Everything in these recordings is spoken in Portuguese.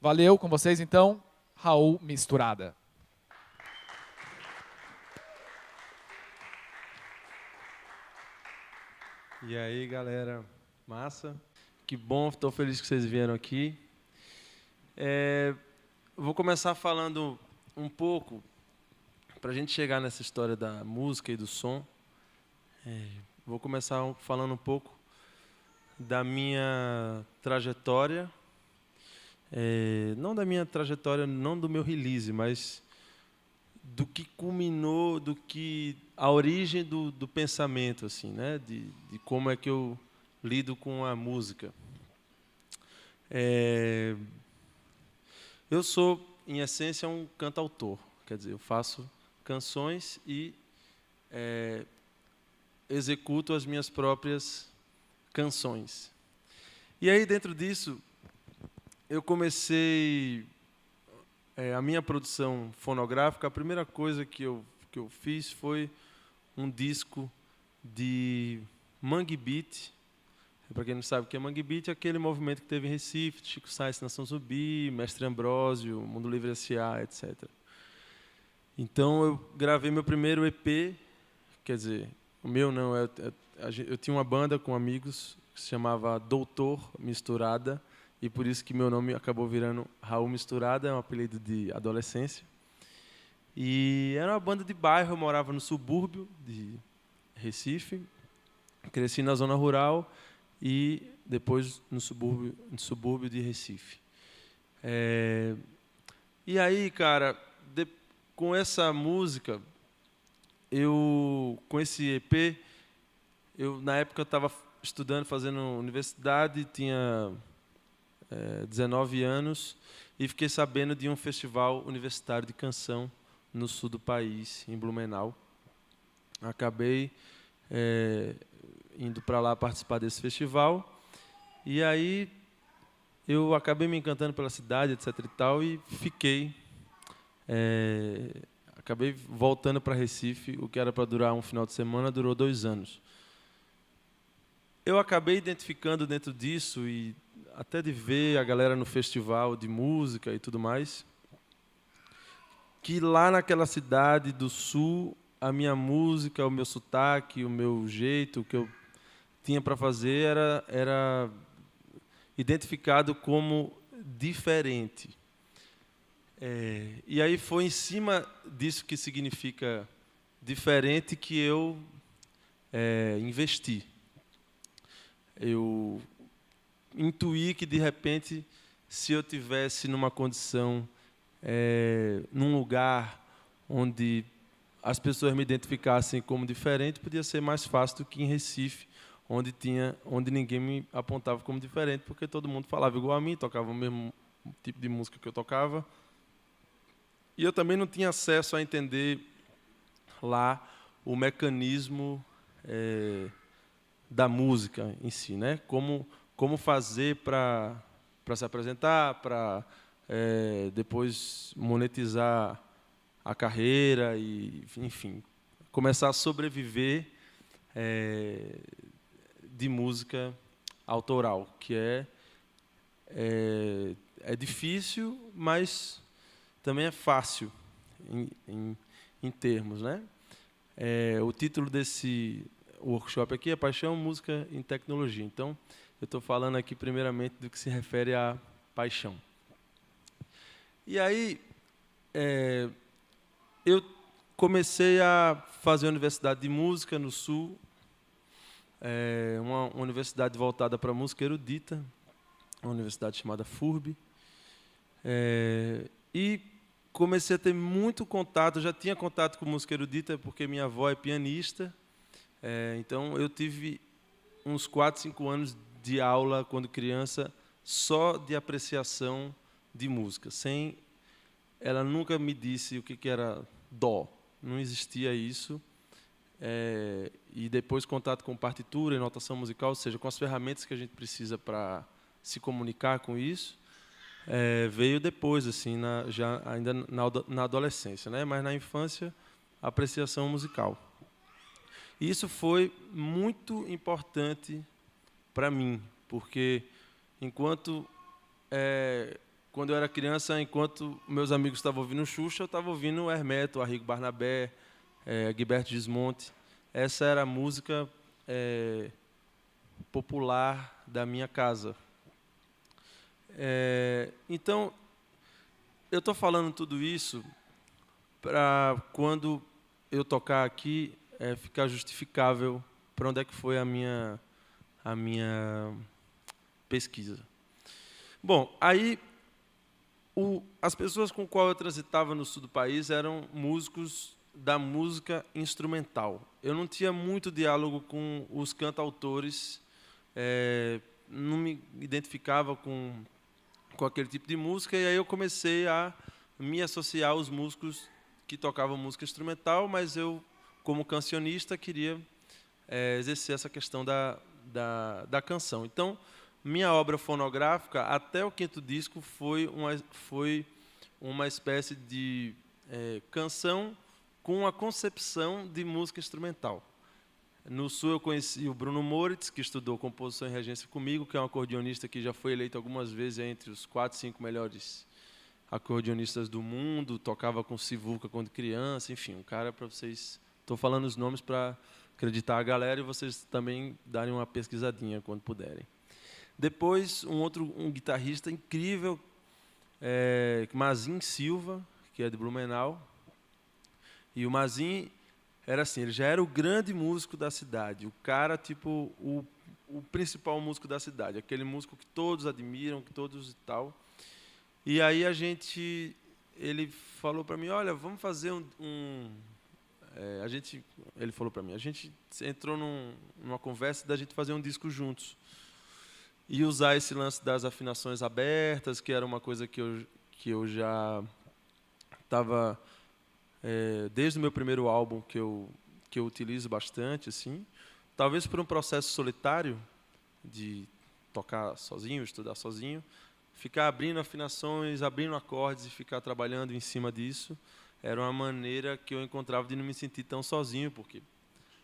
Valeu, com vocês então, Raul Misturada. E aí, galera, massa? Que bom, estou feliz que vocês vieram aqui. Vou começar falando um pouco, para a gente chegar nessa história da música e do som. Vou começar falando um pouco da minha trajetória, não da minha trajetória, não do meu release, mas do que culminou, a origem do pensamento, assim, né? De como é que eu lido com a música. Eu sou, em essência, um cantautor, quer dizer, eu faço canções e executo as minhas próprias canções. E aí, dentro disso, eu comecei a minha produção fonográfica. A primeira coisa que eu fiz foi um disco de Mangue Beat. Para quem não sabe o que é Mangue Beat, é aquele movimento que teve em Recife, Chico Sainz, Nação Zumbi, Mestre Ambrósio, Mundo Livre S.A., etc. Então, eu gravei meu primeiro EP, quer dizer, o meu não, eu tinha uma banda com amigos que se chamava Doutor Misturada, e por isso que meu nome acabou virando Raul Misturada, é um apelido de adolescência. E era uma banda de bairro, eu morava no subúrbio de Recife, cresci na zona rural e depois no subúrbio de Recife. E aí, cara, com essa música, com esse EP, na época eu estava estudando, fazendo universidade, tinha 19 anos, e fiquei sabendo de um festival universitário de canção no sul do país, em Blumenau. Acabei indo para lá participar desse festival, e aí eu acabei me encantando pela cidade, etc. e tal, e fiquei. Acabei voltando para Recife, o que era para durar um final de semana, durou 2 anos. Eu acabei identificando dentro disso, e até de ver a galera no festival de música e tudo mais, que lá naquela cidade do sul, a minha música, o meu sotaque, o meu jeito, o que eu tinha para fazer era identificado como diferente. E aí foi em cima disso que significa diferente que eu investi. Eu intuí que, de repente, se eu tivesse numa condição, num lugar onde as pessoas me identificassem como diferente, podia ser mais fácil do que em Recife, onde ninguém me apontava como diferente, porque todo mundo falava igual a mim, tocava o mesmo tipo de música que eu tocava. E eu também não tinha acesso a entender lá o mecanismo da música em si, né? Como fazer para se apresentar, para depois monetizar a carreira e, enfim, começar a sobreviver de música autoral, que é difícil, mas também é fácil em termos, né? O título desse workshop aqui é Paixão, Música e Tecnologia. Então, eu estou falando aqui primeiramente do que se refere à paixão. E aí, eu comecei a fazer a Universidade de Música no Sul, uma universidade voltada para a música erudita, uma universidade chamada FURB. E comecei a ter muito contato, já tinha contato com música erudita, porque minha avó é pianista. Então, eu tive uns 4, 5 anos de aula, quando criança, só de apreciação de música. Ela nunca me disse o que era dó, não existia isso. E depois contato com partitura e notação musical, ou seja, com as ferramentas que a gente precisa para se comunicar com isso, veio depois, assim, ainda na adolescência, né? Mas na infância, apreciação musical. E isso foi muito importante para mim, porque enquanto quando eu era criança, enquanto meus amigos estavam ouvindo Xuxa, eu estava ouvindo Hermeto, Arrigo Barnabé, Gilberto Gismonti. Essa era a música popular da minha casa. Então, eu estou falando tudo isso para, quando eu tocar aqui, ficar justificável para onde é que foi a minha pesquisa. Bom, aí as pessoas com qual eu transitava no sul do país eram músicos da música instrumental. Eu não tinha muito diálogo com os cantautores, não me identificava com aquele tipo de música, e aí eu comecei a me associar aos músicos que tocavam música instrumental, mas eu, como cancionista, queria exercer essa questão da canção. Então, minha obra fonográfica, até o 5º disco, foi uma espécie de canção com a concepção de música instrumental. No Sul, eu conheci o Bruno Moritz, que estudou composição e regência comigo, que é um acordeonista que já foi eleito algumas vezes entre os 4, 5 melhores acordeonistas do mundo, tocava com Sivuca quando criança, enfim, um cara para vocês... Estou falando os nomes para acreditar a galera e vocês também darem uma pesquisadinha quando puderem. Depois, um guitarrista incrível, Mazin Silva, que é de Blumenau. E o Mazin era assim, ele já era o grande músico da cidade, o cara, tipo, o principal músico da cidade, aquele músico que todos admiram, que todos e tal. E aí ele falou para mim, olha, vamos fazer ele falou para mim, a gente entrou numa conversa da gente fazer um disco juntos. E usar esse lance das afinações abertas, que era uma coisa que eu já estava... desde o meu primeiro álbum, que eu utilizo bastante, assim. Talvez por um processo solitário, de tocar sozinho, estudar sozinho, ficar abrindo afinações, abrindo acordes e ficar trabalhando em cima disso, era uma maneira que eu encontrava de não me sentir tão sozinho, porque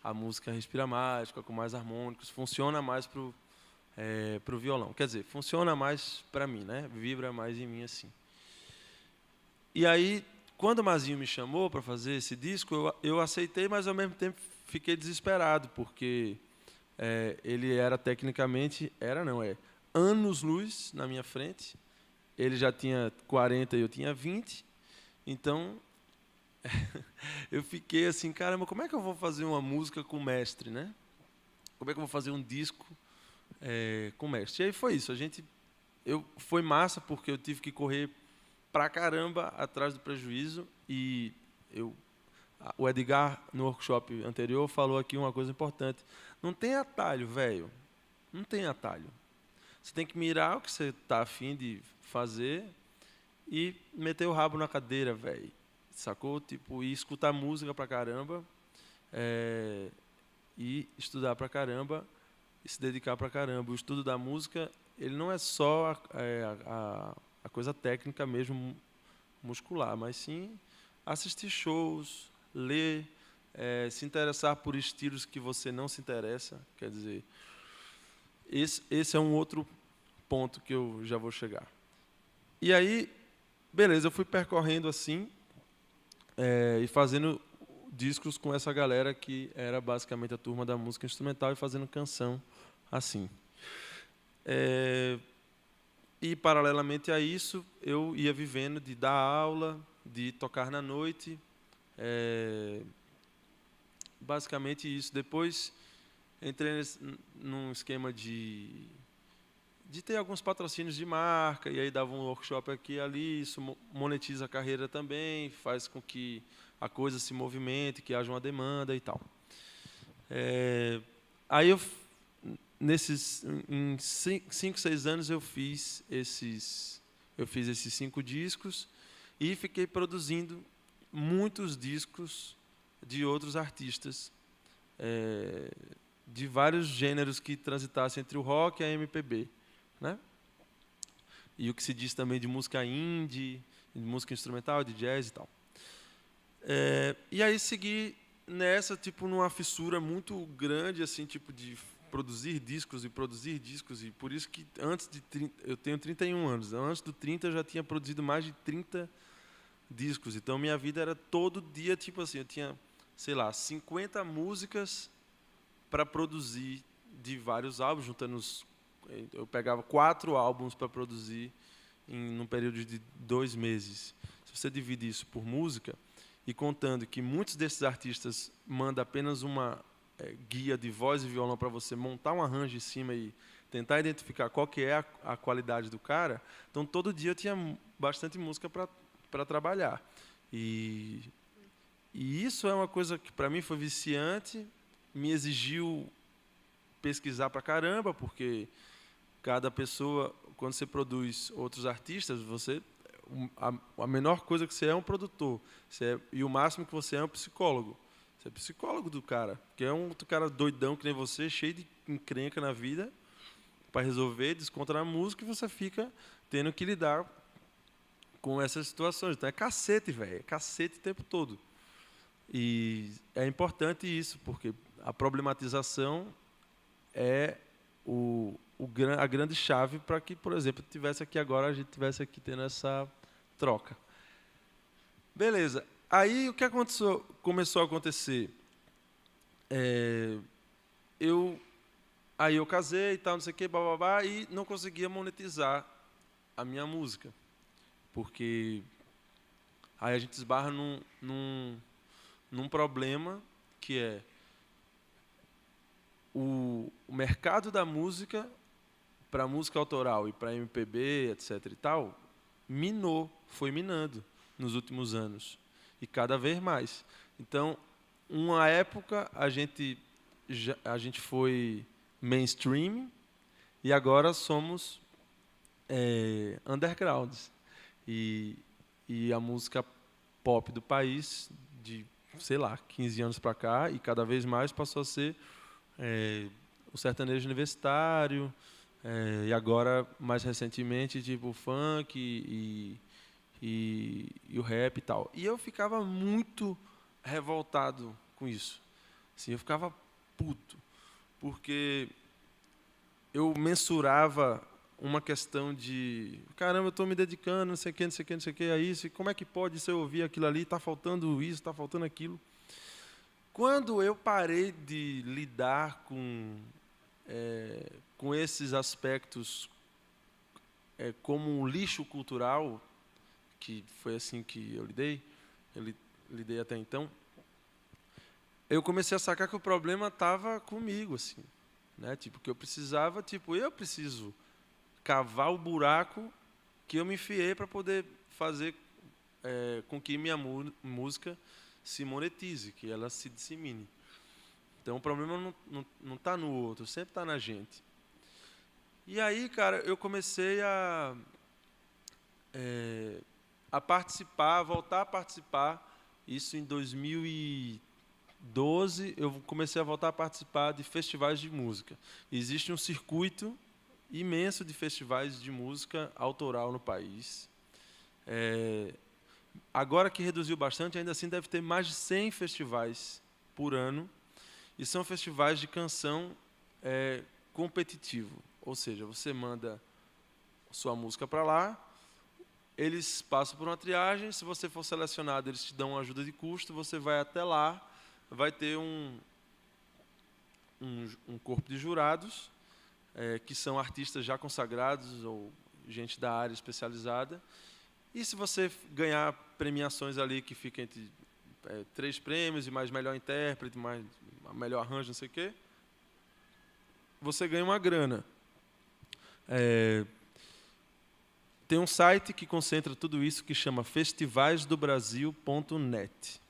a música respira mais, fica com mais harmônicos, funciona mais para o violão. Quer dizer, funciona mais para mim, né? Vibra mais em mim assim. E aí, quando o Mazinho me chamou para fazer esse disco, eu aceitei, mas ao mesmo tempo fiquei desesperado, porque ele era tecnicamente, anos-luz na minha frente. Ele já tinha 40 e eu tinha 20. Então, eu fiquei assim, caramba, como é que eu vou fazer uma música com mestre, né? Como é que eu vou fazer um disco com mestre? E aí foi isso. Foi massa, porque eu tive que correr pra caramba atrás do prejuízo. E o Edgar, no workshop anterior, falou aqui uma coisa importante. Não tem atalho, velho. Não tem atalho. Você tem que mirar o que você está afim de fazer e meter o rabo na cadeira, velho. Sacou? Tipo, e escutar música pra caramba, e estudar pra caramba, e se dedicar pra caramba. O estudo da música, ele não é só a coisa técnica mesmo, muscular, mas sim assistir shows, ler, se interessar por estilos que você não se interessa. Quer dizer, esse é um outro ponto que eu já vou chegar. E aí, beleza, eu fui percorrendo assim, e fazendo discos com essa galera que era basicamente a turma da música instrumental e fazendo canção assim. E, paralelamente a isso, eu ia vivendo de dar aula, de tocar na noite, basicamente isso. Depois, entrei num esquema de ter alguns patrocínios de marca, e aí dava um workshop aqui e ali, isso monetiza a carreira também, faz com que a coisa se movimente, que haja uma demanda e tal. Aí, em 5, 6 anos, eu fiz esses 5 discos e fiquei produzindo muitos discos de outros artistas, de vários gêneros que transitassem entre o rock e a MPB. Né? E o que se diz também de música indie, de música instrumental, de jazz e tal. E aí segui nessa, tipo, numa fissura muito grande, assim, tipo, de produzir discos, e por isso que antes de 30, eu tenho 31 anos, antes do 30 eu já tinha produzido mais de 30 discos. Então, minha vida era todo dia, tipo assim, eu tinha, sei lá, 50 músicas para produzir de vários álbuns, juntando eu pegava 4 álbuns para produzir num período de 2 meses. Se você divide isso por música, e contando que muitos desses artistas mandam apenas uma guia de voz e violão para você montar um arranjo em cima e tentar identificar qual que é a qualidade do cara, então todo dia eu tinha bastante música para trabalhar. E isso é uma coisa que para mim foi viciante, me exigiu pesquisar para caramba, porque cada pessoa, quando você produz outros artistas, a menor coisa que você é um produtor. E o máximo que você é um psicólogo. Você é psicólogo do cara, que é um outro cara doidão que nem você, cheio de encrenca na vida, para resolver, desconta na música, e você fica tendo que lidar com essas situações. Então é cacete, velho. É cacete o tempo todo. E é importante isso, porque a problematização é a grande chave para que, por exemplo, tivesse aqui agora, a gente tivesse aqui tendo essa troca. Beleza. Aí o que começou a acontecer? Aí eu casei e tal, não sei o quê, bababá, e não conseguia monetizar a minha música. Porque aí a gente esbarra num problema que é o mercado da música para música autoral e para MPB, etc. e tal, foi minando nos últimos anos. E cada vez mais. Então, uma época a gente foi mainstream e agora somos undergrounds. E a música pop do país, de, sei lá, 15 anos para cá, e cada vez mais passou a ser o sertanejo universitário, e agora, mais recentemente, tipo o funk e o rap e tal. E eu ficava muito revoltado com isso. Assim, eu ficava puto, porque eu mensurava uma questão de, caramba, eu estou me dedicando, não sei o que, não sei o que, não sei o que, a isso, e como é que pode se eu ouvir aquilo ali, está faltando isso, está faltando aquilo. Quando eu parei de lidar com esses aspectos como um lixo cultural, que foi assim que eu lidei até então, eu comecei a sacar que o problema estava comigo, assim, né? Tipo, que eu preciso cavar o buraco que eu me enfiei para poder fazer com que minha música se monetize, que ela se dissemine. Então, o problema não está no outro, sempre está na gente. E aí, cara, eu comecei a participar, a voltar a participar. Isso em 2012, eu comecei a voltar a participar de festivais de música. Existe um circuito imenso de festivais de música autoral no país. Agora que reduziu bastante, ainda assim deve ter mais de 100 festivais por ano. E são festivais de canção competitivo. Ou seja, você manda sua música para lá, eles passam por uma triagem, se você for selecionado, eles te dão uma ajuda de custo, você vai até lá, vai ter um corpo de jurados, que são artistas já consagrados ou gente da área especializada. E se você ganhar premiações ali que fica entre 3 prêmios e mais melhor intérprete, mais melhor arranjo, não sei o quê, você ganha uma grana. Tem um site que concentra tudo isso que chama festivaisdobrasil.net.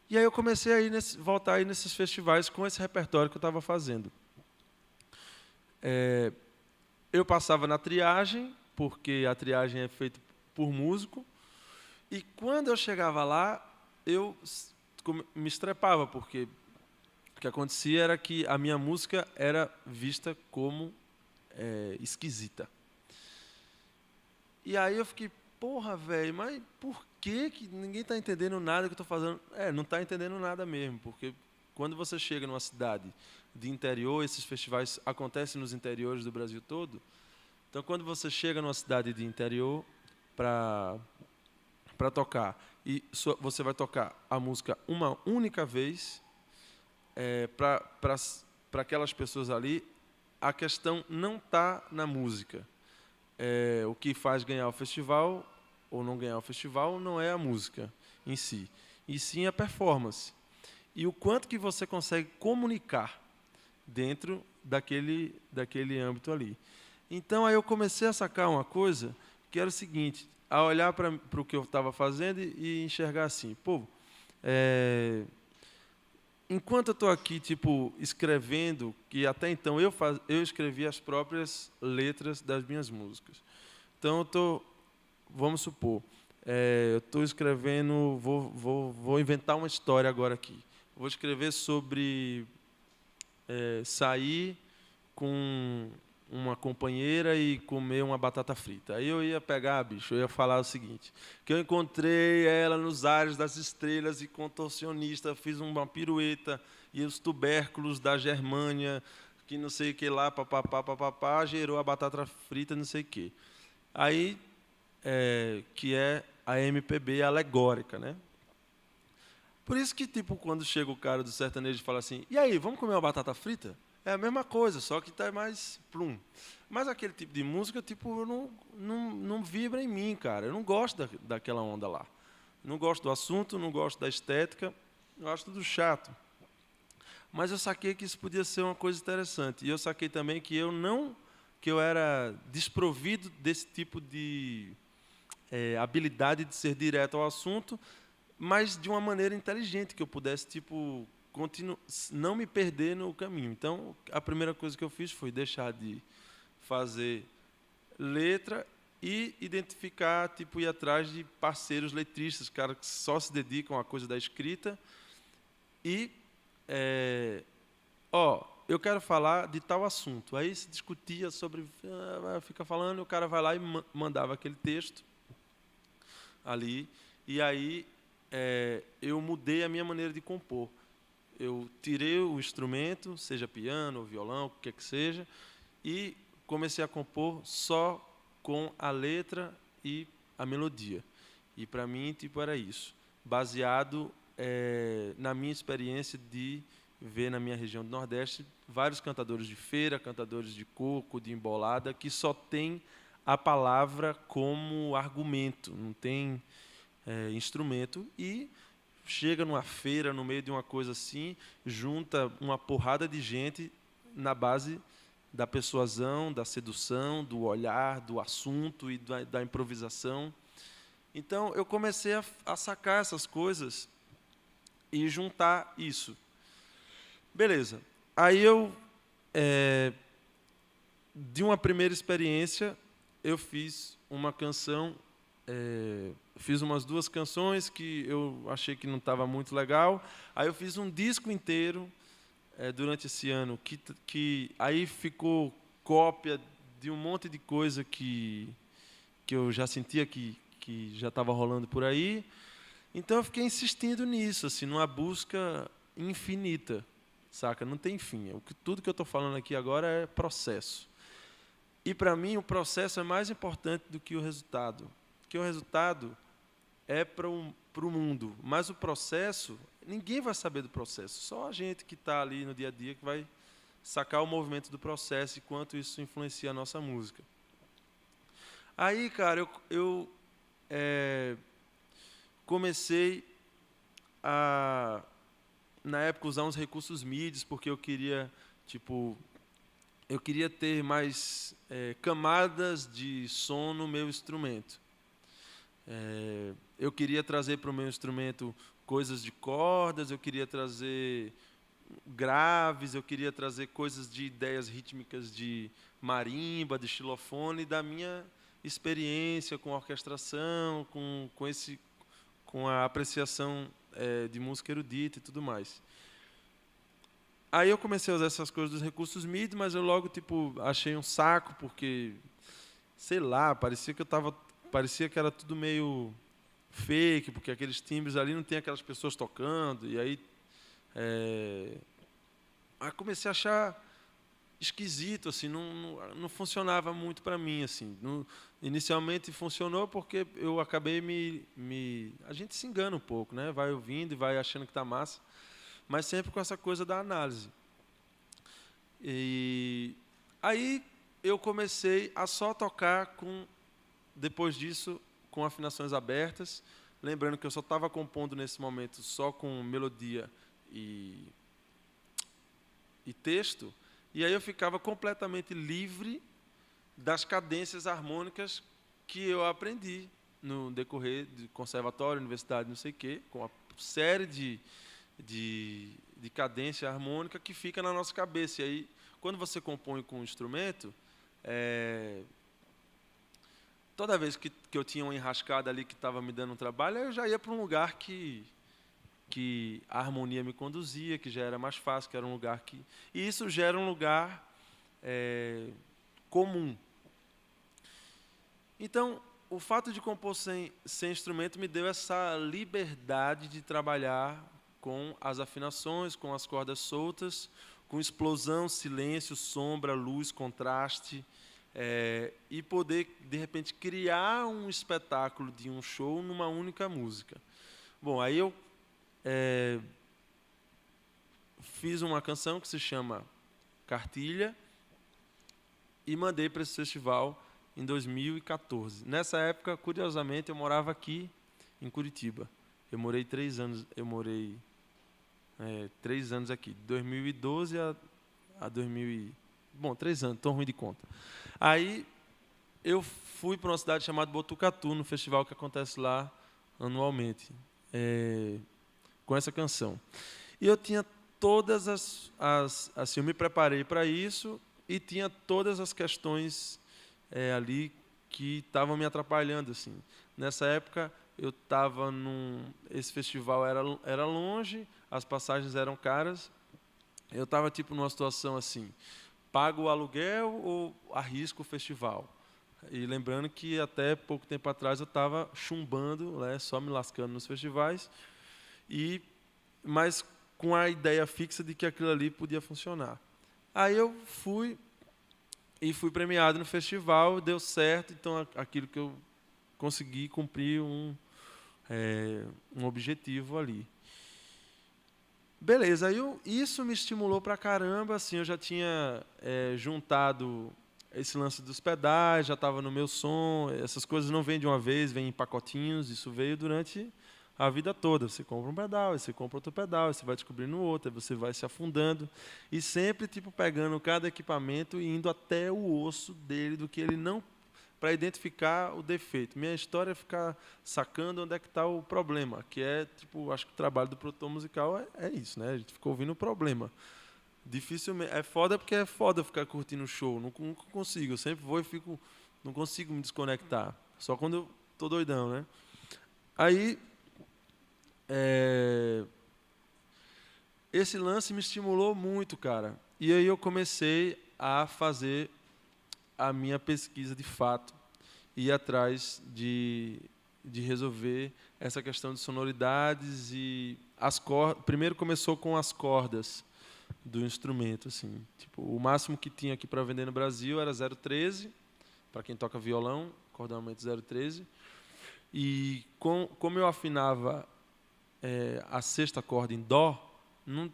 E aí eu comecei a voltar a ir nesses festivais com esse repertório que eu estava fazendo. Eu passava na triagem, porque a triagem é feita por músico, e quando eu chegava lá, eu me estrepava, porque o que acontecia era que a minha música era vista como esquisita. E aí eu fiquei, porra, velho, mas por que ninguém está entendendo nada que eu estou fazendo? Não está entendendo nada mesmo, porque Quando você chega numa cidade de interior, esses festivais acontecem nos interiores do Brasil todo. Então, quando você chega numa cidade de interior para tocar, e você vai tocar a música uma única vez, para aquelas pessoas ali, a questão não está na música. O que faz ganhar o festival ou não ganhar o festival não é a música em si, e sim a performance. E o quanto que você consegue comunicar dentro daquele âmbito ali. Então, aí eu comecei a sacar uma coisa que era o seguinte, a olhar para o que eu estava fazendo e enxergar assim, pô, enquanto eu estou aqui, tipo, escrevendo, que até então eu escrevi as próprias letras das minhas músicas. Então, vamos supor, eu estou escrevendo, vou inventar uma história agora aqui. Vou escrever sobre sair com uma companheira e comer uma batata frita. Aí eu ia pegar, bicho, eu ia falar o seguinte, que eu encontrei ela nos ares das estrelas e contorcionista, fiz uma pirueta e os tubérculos da Germânia, que não sei o que lá, papapá, gerou a batata frita, não sei o que. Aí, que é a MPB alegórica, né? Por isso que, tipo, quando chega o cara do sertanejo e fala assim, e aí, vamos comer uma batata frita? É a mesma coisa, só que está mais plum. Mas aquele tipo de música, tipo, não vibra em mim, cara. Eu não gosto daquela onda lá. Não gosto do assunto, não gosto da estética, eu acho tudo chato. Mas eu saquei que isso podia ser uma coisa interessante. E eu saquei também que eu era desprovido desse tipo de habilidade de ser direto ao assunto, mas de uma maneira inteligente, que eu pudesse, tipo, não me perder no caminho. Então, a primeira coisa que eu fiz foi deixar de fazer letra e identificar, tipo, ir atrás de parceiros letristas, caras que só se dedicam à coisa da escrita. E, eu quero falar de tal assunto. Aí se discutia sobre, fica falando, e o cara vai lá e mandava aquele texto ali. E aí eu mudei a minha maneira de compor. Eu tirei o instrumento, seja piano ou violão, o que quer que seja, e comecei a compor só com a letra e a melodia. E para mim, tipo, era isso, baseado na minha experiência de ver na minha região do Nordeste vários cantadores de feira, cantadores de coco, de embolada, que só tem a palavra como argumento, não tem instrumento, e chega numa feira, no meio de uma coisa assim, junta uma porrada de gente na base da persuasão, da sedução, do olhar, do assunto e da improvisação. Então, eu comecei a sacar essas coisas e juntar isso. Beleza. Aí eu, de uma primeira experiência, eu fiz uma canção, fiz umas 2 canções que eu achei que não estava muito legal. Aí eu fiz um disco inteiro durante esse ano, que aí ficou cópia de um monte de coisa que eu já sentia que já estava rolando por aí. Então eu fiquei insistindo nisso, assim, numa busca infinita, saca? Não tem fim. Tudo que eu estou falando aqui agora é processo. E para mim o processo é mais importante do que o resultado. Porque o resultado é para o mundo, mas o processo, ninguém vai saber do processo, só a gente que está ali no dia a dia que vai sacar o movimento do processo e quanto isso influencia a nossa música. Aí, cara, eu comecei a, na época, usar uns recursos MIDI, porque eu queria, tipo, ter mais camadas de som no meu instrumento. Eu queria trazer para o meu instrumento coisas de cordas, eu queria trazer graves, eu queria trazer coisas de ideias rítmicas de marimba, de xilofone, da minha experiência com orquestração, com a apreciação de música erudita e tudo mais. Aí eu comecei a usar essas coisas dos recursos MIDI, mas eu logo, tipo, achei um saco, porque, sei lá, parecia que era tudo meio fake, porque aqueles timbres ali não tem aquelas pessoas tocando, e aí Aí comecei a achar esquisito, assim, não funcionava muito para mim, assim. Inicialmente funcionou porque eu acabei a gente se engana um pouco, né? Vai ouvindo e vai achando que está massa, mas sempre com essa coisa da análise. E aí eu comecei a só tocar depois disso, com afinações abertas, lembrando que eu só estava compondo nesse momento só com melodia e texto, e aí eu ficava completamente livre das cadências harmônicas que eu aprendi no decorrer de conservatório, universidade, não sei o quê, com uma série de cadência harmônica que fica na nossa cabeça. E aí, quando você compõe com um instrumento, toda vez que eu tinha uma enrascada ali que estava me dando um trabalho, eu já ia para um lugar que a harmonia me conduzia, que já era mais fácil, que era um lugar que... E isso gera um lugar comum. Então, o fato de compor sem instrumento me deu essa liberdade de trabalhar com as afinações, com as cordas soltas, com explosão, silêncio, sombra, luz, contraste, e poder, de repente, criar um espetáculo de um show numa única música. Bom, aí eu fiz uma canção que se chama Cartilha e mandei para esse festival em 2014. Nessa época, curiosamente, eu morava aqui em Curitiba. Eu morei 3 anos. Eu morei 3 anos aqui, de 2012 a 2000. Bom, 3 anos. Estou ruim de conta. Aí eu fui para uma cidade chamada Botucatu, no festival que acontece lá anualmente, com essa canção. E eu tinha todas assim, eu me preparei para isso e tinha todas as questões ali que estavam me atrapalhando, assim. Nessa época eu estava esse festival era longe, as passagens eram caras. Eu estava tipo numa situação assim: pago o aluguel ou arrisco o festival? E lembrando que até pouco tempo atrás eu estava chumbando, né, só me lascando nos festivais, mas com a ideia fixa de que aquilo ali podia funcionar. Aí eu fui premiado no festival, deu certo, então aquilo que eu consegui cumprir um objetivo ali. Beleza, aí isso me estimulou pra caramba, assim, eu já tinha juntado esse lance dos pedais, já estava no meu som, essas coisas não vêm de uma vez, vêm em pacotinhos, isso veio durante a vida toda. Você compra um pedal, você compra outro pedal, você vai descobrindo outro, você vai se afundando e sempre tipo pegando cada equipamento e indo até o osso dele, do que ele não, para identificar o defeito. Minha história é ficar sacando onde é que está o problema, que tipo, acho que o trabalho do produtor musical é isso, né? A gente fica ouvindo o problema. Dificilmente, é foda porque é foda ficar curtindo o show, nunca consigo, eu sempre vou e não consigo me desconectar, só quando eu tô doidão, né? Aí esse lance me estimulou muito, cara. E aí eu comecei a fazer a minha pesquisa de fato, ir atrás de resolver essa questão de sonoridades e as cordas. Primeiro começou com as cordas do instrumento, assim. Tipo, o máximo que tinha aqui para vender no Brasil era 013, para quem toca violão, corda-aumento 013. E como eu afinava a sexta corda em dó,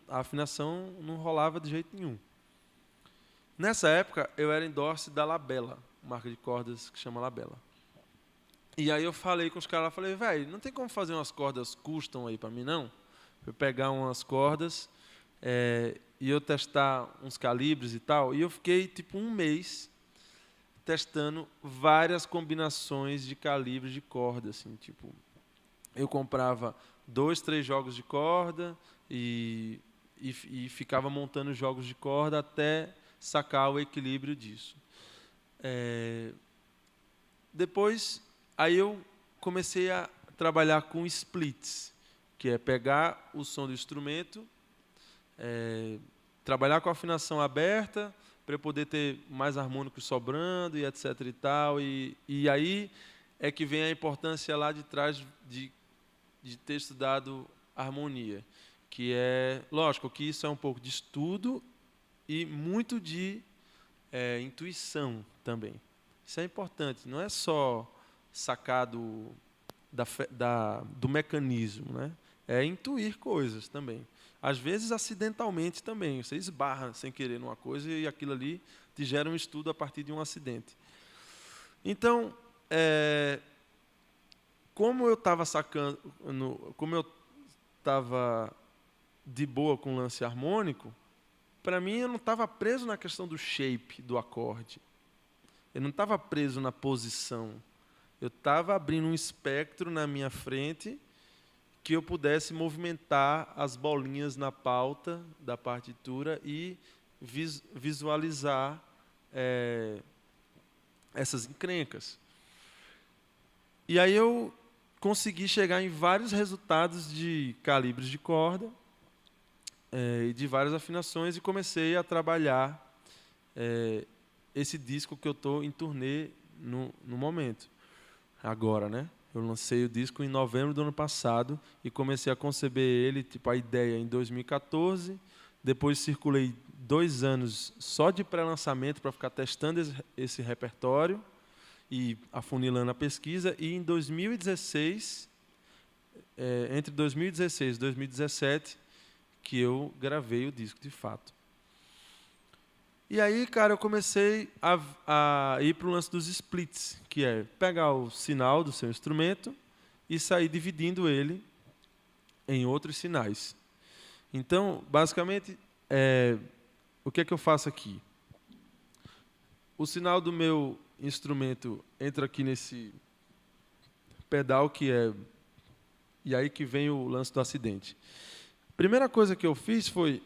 a afinação não rolava de jeito nenhum. Nessa época, eu era endorse da Labella, marca de cordas que chama Labella. E aí eu falei com os caras, falei, velho, não tem como fazer umas cordas custom aí para mim, não? Eu pegar umas cordas e eu testar uns calibres e tal. E eu fiquei tipo 1 mês testando várias combinações de calibres de corda, assim, tipo, eu comprava 2, 3 jogos de corda e ficava montando jogos de corda até sacar o equilíbrio disso. Depois, aí eu comecei a trabalhar com splits, que é pegar o som do instrumento, trabalhar com a afinação aberta, para poder ter mais harmônicos sobrando e etc. e tal. E aí é que vem a importância lá de trás de ter estudado harmonia, que é, lógico, que isso é um pouco de estudo e muito de intuição também. Isso é importante, não é só sacar do mecanismo, né? É intuir coisas também. Às vezes, acidentalmente também. Você esbarra sem querer numa coisa e aquilo ali te gera um estudo a partir de um acidente. Então, como eu estava sacando, como eu estava de boa com o lance harmônico, para mim eu não estava preso na questão do shape do acorde. Eu não estava preso na posição. Eu estava abrindo um espectro na minha frente que eu pudesse movimentar as bolinhas na pauta da partitura e visualizar essas encrencas. E aí eu consegui chegar em vários resultados de calibres de corda e de várias afinações e comecei a trabalhar esse disco que eu estou em turnê no momento. Agora, né? Eu lancei o disco em novembro do ano passado e comecei a conceber ele, tipo, a ideia em 2014. Depois circulei 2 anos só de pré-lançamento para ficar testando esse repertório e afunilando a pesquisa. E em 2016, entre 2016 e 2017, que eu gravei o disco de fato. E aí, cara, eu comecei a ir para o lance dos splits, que é pegar o sinal do seu instrumento e sair dividindo ele em outros sinais. Então, basicamente, o que é que eu faço aqui? O sinal do meu instrumento entra aqui nesse pedal que é... E aí que vem o lance do acidente. Primeira coisa que eu fiz foi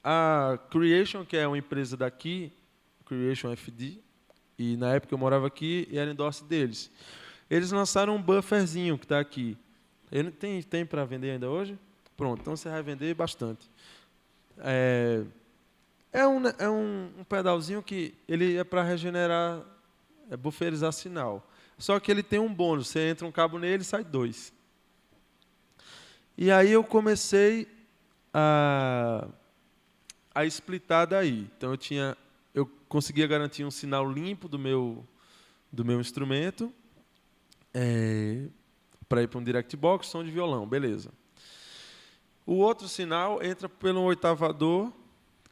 a Creation, que é uma empresa daqui, Creation FD, e na época eu morava aqui e era endorse deles. Eles lançaram um bufferzinho que está aqui. Ele tem para vender ainda hoje? Pronto, então você vai vender bastante. É um pedalzinho que ele é para regenerar, bufferizar sinal. Só que ele tem um bônus, você entra um cabo nele e sai 2. E aí eu comecei a splitar daí. Então eu conseguia garantir um sinal limpo do meu instrumento para ir para um direct box, som de violão, beleza. O outro sinal entra pelo oitavador,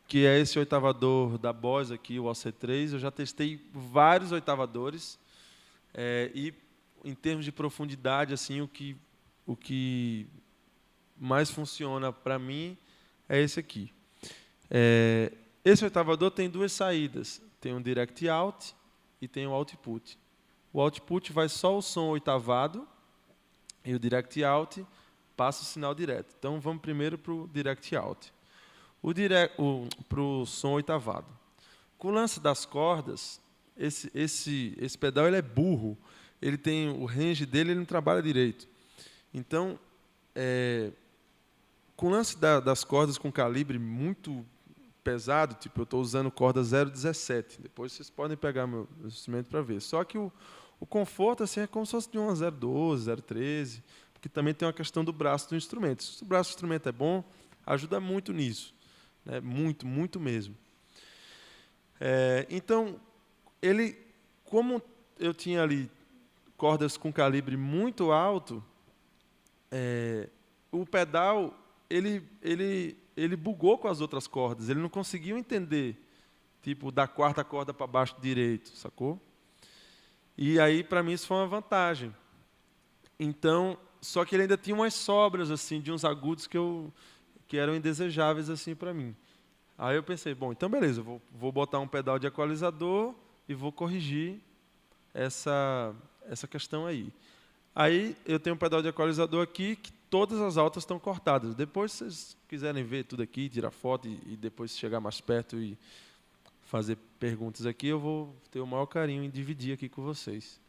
que é esse oitavador da Boss aqui, o OC3. Eu já testei vários oitavadores e em termos de profundidade, assim, o que mais funciona para mim é esse aqui. Esse oitavador tem 2 saídas. Tem um direct out e tem um output. O output vai só o som oitavado e o direct out passa o sinal direto. Então, vamos primeiro para o direct out. Para o som oitavado. Com o lance das cordas, esse pedal ele é burro. Ele tem o range dele, ele não trabalha direito. Então, com o lance das cordas com calibre muito pesado, tipo, eu estou usando corda 0,17. Depois vocês podem pegar meu instrumento para ver. Só que o conforto assim, é como se fosse de uma 0,12, 0,13, porque também tem uma questão do braço do instrumento. Se o braço do instrumento é bom, ajuda muito nisso. Né? Muito, muito mesmo. Então, como eu tinha ali cordas com calibre muito alto, o pedal ele bugou com as outras cordas. Ele não conseguiu entender, tipo, da quarta corda para baixo direito, sacou? E aí, para mim, isso foi uma vantagem. Então, só que ele ainda tinha umas sobras assim de uns agudos que eram indesejáveis assim para mim. Aí eu pensei, bom, então beleza, vou botar um pedal de equalizador e vou corrigir essa questão aí. Aí eu tenho um pedal de equalizador aqui que todas as altas estão cortadas. Depois, se vocês quiserem ver tudo aqui, tirar foto e depois chegar mais perto e fazer perguntas aqui, eu vou ter o maior carinho em dividir aqui com vocês.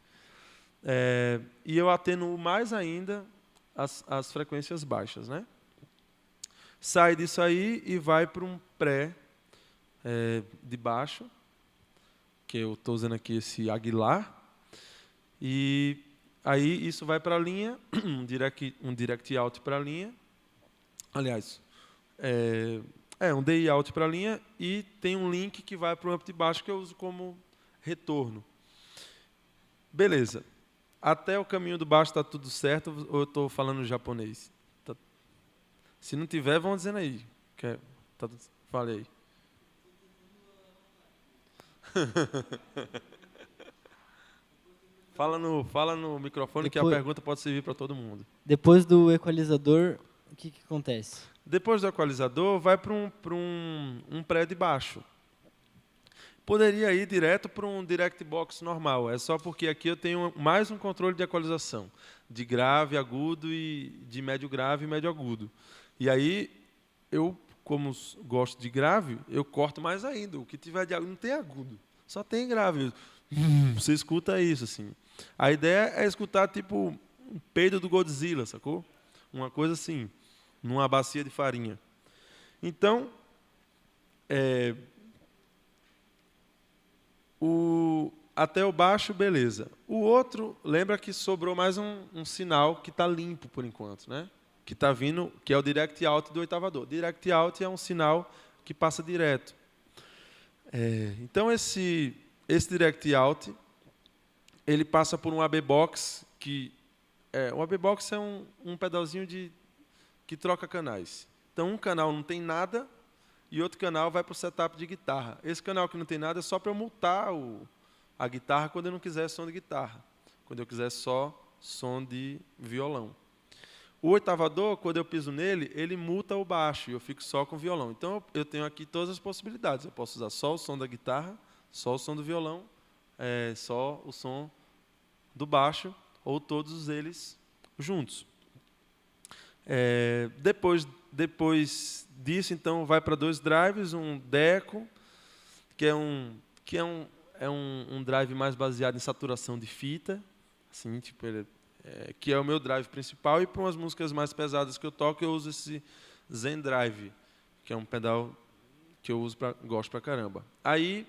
E eu atenuo mais ainda as frequências baixas, né? Sai disso aí e vai para um pré de baixo, que eu estou usando aqui esse Aguilar. E aí isso vai para a linha, um direct out para a linha. Aliás, um DI out para a linha e tem um link que vai para o amp de baixo que eu uso como retorno. Beleza. Até o caminho do baixo está tudo certo ou eu estou falando japonês? Se não tiver, vão dizendo aí. Falei. Fala no microfone que a pergunta pode servir para todo mundo. Depois do equalizador, o que acontece? Depois do equalizador, vai para um pré de baixo. Poderia ir direto para um direct box normal. É só porque aqui eu tenho mais um controle de equalização. De grave, agudo e de médio grave e médio agudo. E aí, eu, como gosto de grave, eu corto mais ainda. O que tiver de agudo não tem agudo. Só tem grave. Você escuta isso, assim. A ideia é escutar, tipo, um peido do Godzilla, sacou? Uma coisa assim, numa bacia de farinha. Então, até o baixo, beleza. O outro, lembra que sobrou mais um sinal que está limpo, por enquanto, né? Que está vindo, que é o direct out do oitavador. Direct out é um sinal que passa direto. Então, esse direct out, ele passa por um AB box, que o AB box é um pedalzinho que troca canais. Então, um canal não tem nada e outro canal vai para o setup de guitarra. Esse canal que não tem nada é só para eu mutar a guitarra quando eu não quiser som de guitarra, quando eu quiser só som de violão. O oitavador, quando eu piso nele, ele muta o baixo e eu fico só com o violão. Então, eu tenho aqui todas as possibilidades. Eu posso usar só o som da guitarra, só o som do violão, só o som do baixo, ou todos eles juntos. Depois disso, então, vai para 2 drives, um Deco, que é um drive mais baseado em saturação de fita, assim, tipo, que é o meu drive principal, e para umas músicas mais pesadas que eu toco, eu uso esse Zen Drive, que é um pedal que eu gosto pra caramba. Aí,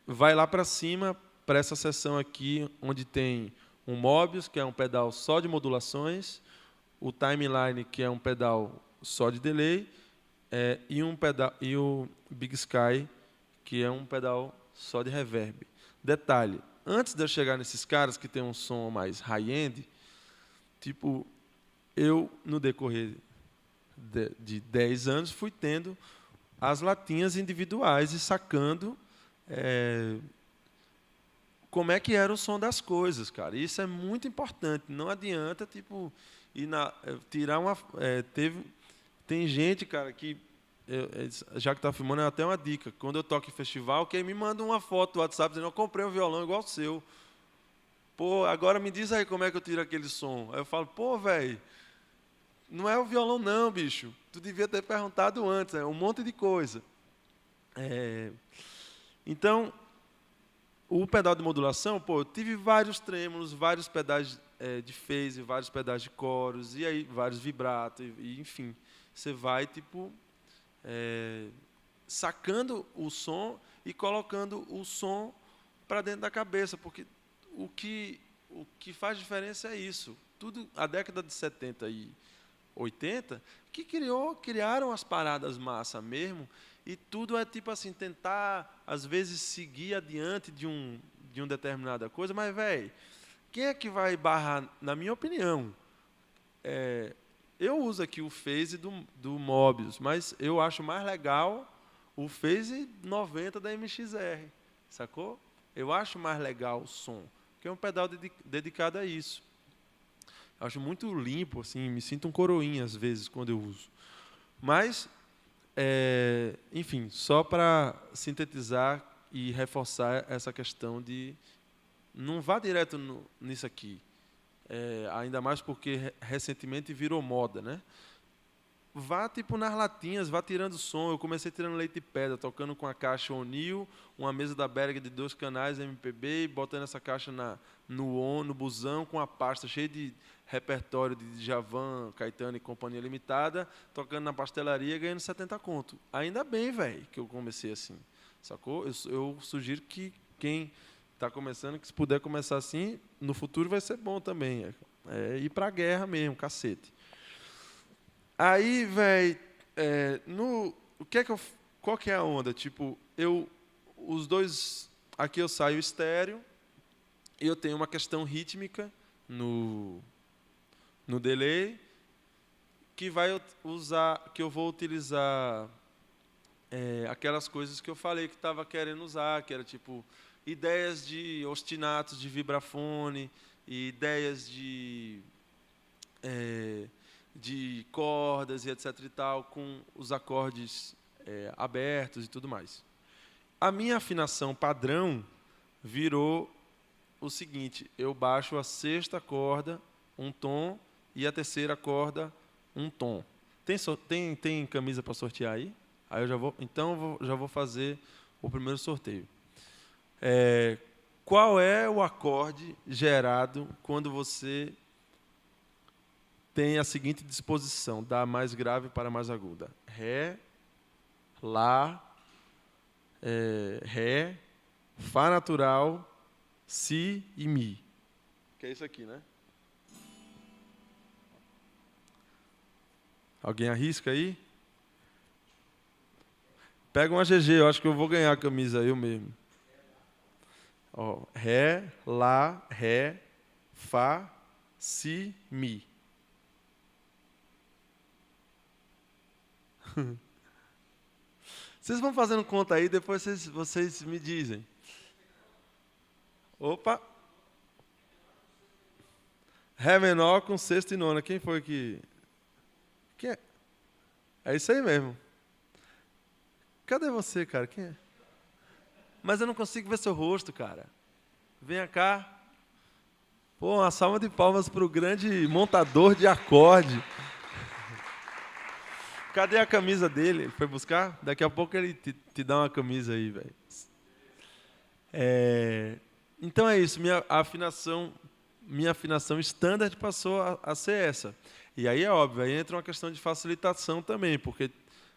vai lá para cima, para essa seção aqui, onde tem um Mobius, que é um pedal só de modulações, o Timeline, que é um pedal só de delay, e o Big Sky, que é um pedal só de reverb. Detalhe, antes de eu chegar nesses caras que tem um som mais high-end, tipo, eu, no decorrer de 10 anos, fui tendo as latinhas individuais e sacando como é que era o som das coisas, cara. Isso é muito importante. Não adianta, tipo, tirar uma... tem gente, cara, que... já que está filmando, é até uma dica. Quando eu toco em festival, quem me manda uma foto do WhatsApp dizendo: eu comprei um violão igual o seu. Pô, agora me diz aí como é que eu tiro aquele som. Aí eu falo: pô, velho, não é o violão não, bicho. Tu devia ter perguntado antes. É um monte de coisa. Então, o pedal de modulação, pô, eu tive vários trêmulos, vários pedais de phase, vários pedais de coros, e aí vários vibratos, e enfim. Você vai, tipo... sacando o som e colocando o som para dentro da cabeça, porque o que faz diferença é isso. Tudo, a década de 70 e 80, que criaram as paradas massa mesmo, e tudo é tipo assim, tentar, às vezes, seguir adiante de uma determinada coisa, mas, velho, quem é que vai barrar, na minha opinião? Eu uso aqui o phase do Mobius, mas eu acho mais legal o phase 90 da MXR, sacou? Eu acho mais legal o som, que é um pedal dedicado a isso. Eu acho muito limpo, assim, me sinto um coroinha às vezes quando eu uso. Mas, enfim, só para sintetizar e reforçar essa questão de não vá direto nisso aqui. Ainda mais porque recentemente virou moda, né? Vá tipo nas latinhas, vá tirando som. Eu comecei tirando leite de pedra, tocando com a caixa O'Neill, uma mesa da Berg de 2 canais MPB, e botando essa caixa no busão com a pasta cheia de repertório de Djavan, Caetano e Companhia Limitada, tocando na pastelaria, ganhando 70 conto. Ainda bem, velho, que eu comecei assim, sacou? Eu sugiro que quem está começando, que se puder começar assim, no futuro vai ser bom também. Ir para a guerra mesmo, cacete. Aí, velho, o que é que qual que é a onda? Tipo, os dois, aqui eu saio estéreo e eu tenho uma questão rítmica no delay que eu vou utilizar aquelas coisas que eu falei que estava querendo usar, que era tipo ideias de ostinatos de vibrafone, e ideias de cordas e etc e tal, com os acordes abertos e tudo mais. A minha afinação padrão virou o seguinte: eu baixo a sexta corda um tom e a terceira corda um tom. Tem camisa para sortear aí? Aí eu já vou, então já vou fazer o primeiro sorteio. Qual é o acorde gerado quando você tem a seguinte disposição, da mais grave para a mais aguda? Ré, Lá, Ré, Fá natural, Si e Mi. Que é isso aqui, né? Alguém arrisca aí? Pega uma GG, eu acho que eu vou ganhar a camisa eu mesmo. Ó, Ré, Lá, Ré, Fá, Si, Mi. Vocês vão fazendo conta aí, depois vocês me dizem. Opa! Ré menor com sexta e nona. Quem foi que... Quem é? É isso aí mesmo. Cadê você, cara? Quem é? Mas eu não consigo ver seu rosto, cara. Venha cá. Pô, uma salva de palmas para o grande montador de acorde. Cadê a camisa dele? Ele foi buscar? Daqui a pouco ele te dá uma camisa aí, velho. Então é isso. Minha afinação standard passou a ser essa. E aí é óbvio, aí entra uma questão de facilitação também, porque,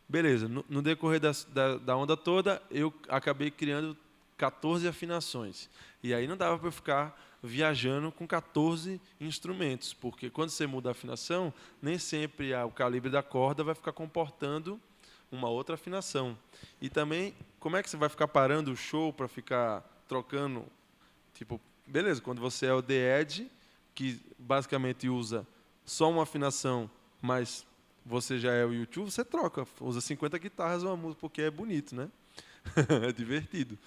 beleza, no decorrer da onda toda, eu acabei criando 14 afinações. E aí não dava para eu ficar viajando com 14 instrumentos, porque quando você muda a afinação, nem sempre o calibre da corda vai ficar comportando uma outra afinação. E também, como é que você vai ficar parando o show para ficar trocando? Tipo, beleza, quando você é o The Edge, que basicamente usa só uma afinação, mas você já é o YouTube, você troca, usa 50 guitarras uma música, porque é bonito, né? É divertido.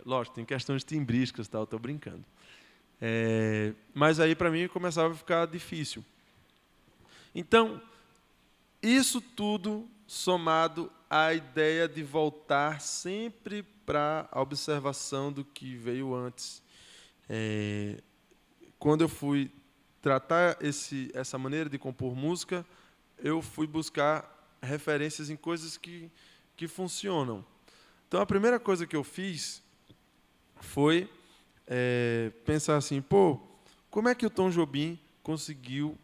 Lógico, tem questões timbrísticas, tal, estou brincando. Mas aí, para mim, começava a ficar difícil. Então, isso tudo somado à ideia de voltar sempre para a observação do que veio antes. Quando eu fui tratar essa maneira de compor música, eu fui buscar referências em coisas que funcionam. Então, a primeira coisa que eu fiz foi pensar assim, pô, como é que o Tom Jobim conseguiu,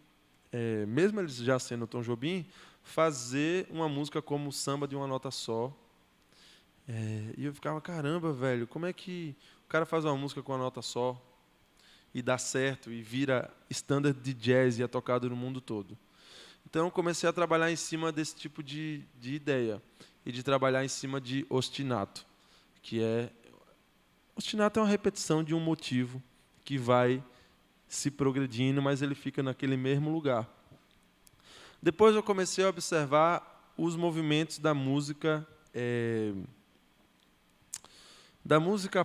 mesmo ele já sendo o Tom Jobim, fazer uma música como Samba de uma Nota Só? E eu ficava, caramba, velho, como é que o cara faz uma música com uma nota só e dá certo e vira standard de jazz e é tocado no mundo todo? Então, eu comecei a trabalhar em cima desse tipo de ideia e de trabalhar em cima de ostinato, que ostinato é uma repetição de um motivo que vai se progredindo, mas ele fica naquele mesmo lugar. Depois eu comecei a observar os movimentos da música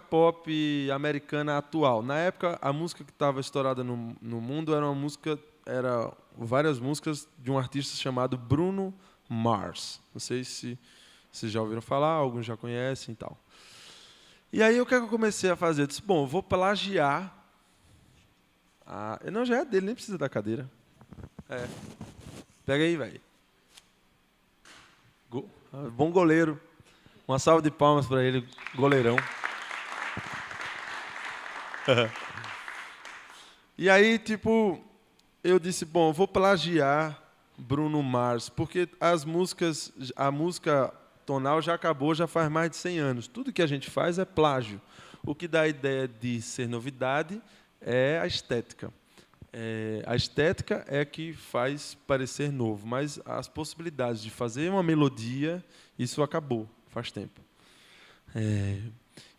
pop americana atual. Na época, a música que estava estourada no mundo era várias músicas de um artista chamado Bruno Mars. Não sei se vocês já ouviram falar, alguns já conhecem e tal. E aí, o que eu comecei a fazer? Eu disse, bom, eu vou plagiar. Não, já é dele, nem precisa da cadeira. Pega aí, velho. Bom goleiro. Uma salva de palmas para ele, goleirão. E aí, tipo, eu disse, bom, eu vou plagiar Bruno Mars, porque a música tonal já acabou, já faz mais de 100 anos. Tudo que a gente faz é plágio. O que dá a ideia de ser novidade é a estética. A estética é que faz parecer novo, mas as possibilidades de fazer uma melodia, isso acabou faz tempo.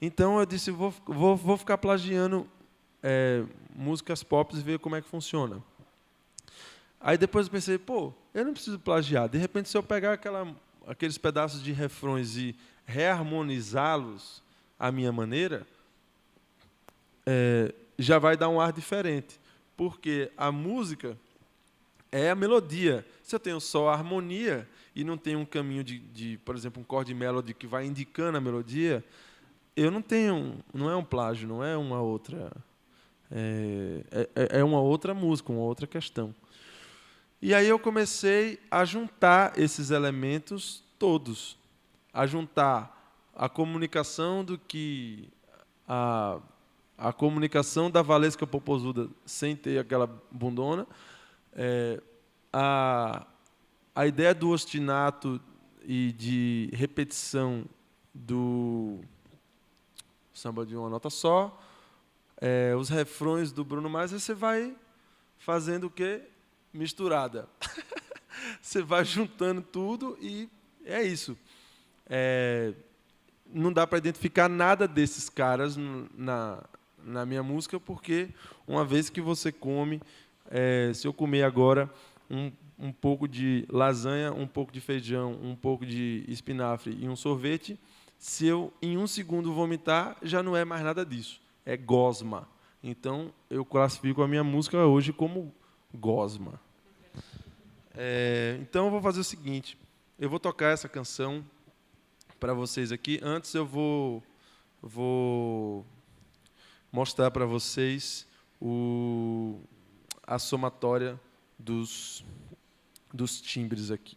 Então eu disse, vou ficar plagiando músicas pop e ver como é que funciona. Aí depois eu pensei, eu não preciso plagiar. De repente, se eu pegar aqueles pedaços de refrões e reharmonizá-los à minha maneira, já vai dar um ar diferente. Porque a música é a melodia. Se eu tenho só a harmonia e não tenho um caminho por exemplo, um chord melody que vai indicando a melodia, eu não tenho, não é um plágio, não é uma outra, é uma outra música, uma outra questão. E aí eu comecei a juntar esses elementos todos, a juntar a comunicação do que a comunicação da Valesca Popozuda sem ter aquela bundona, a ideia do ostinato e de repetição do samba de uma nota só, os refrões do Bruno Mars, aí você vai fazendo o quê? Misturada. Você vai juntando tudo e é isso. Não dá para identificar nada desses caras na minha música, porque uma vez que você come, se eu comer agora um pouco de lasanha, um pouco de feijão, um pouco de espinafre e um sorvete, se eu em um segundo vomitar, já não é mais nada disso. É gosma. Então, eu classifico a minha música hoje como gosma. Então, eu vou fazer o seguinte. Eu vou tocar essa canção para vocês aqui. Antes, eu vou mostrar para vocês a somatória dos timbres aqui.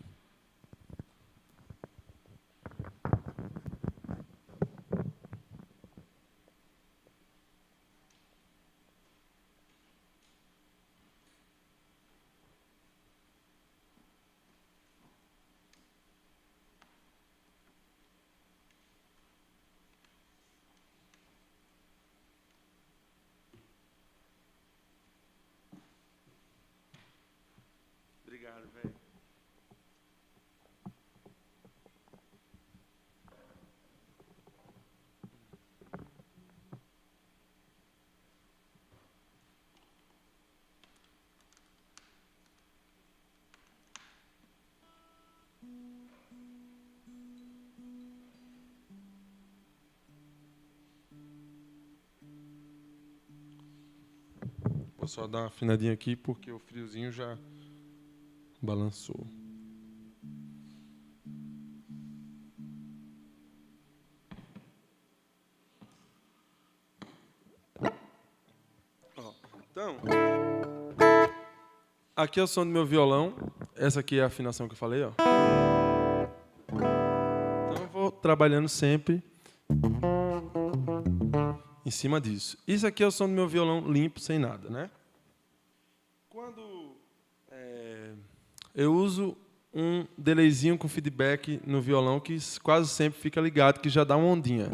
Obrigado, velho. Vou só dar uma afinadinha aqui, porque o friozinho já balançou. Então, aqui é o som do meu violão. Essa aqui é a afinação que eu falei, ó. Então eu vou trabalhando sempre em cima disso. Isso aqui é o som do meu violão limpo, sem nada, né? Quando eu uso um delayzinho com feedback no violão que quase sempre fica ligado, que já dá uma ondinha.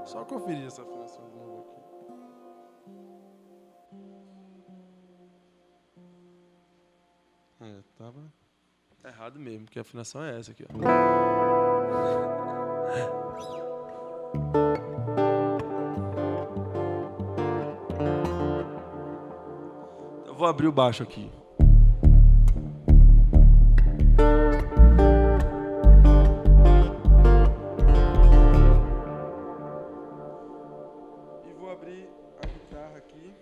Só conferir essa afinação de novo aqui. Tava errado mesmo, porque a afinação é essa aqui, ó. Eu vou abrir o baixo aqui. E vou abrir a guitarra aqui.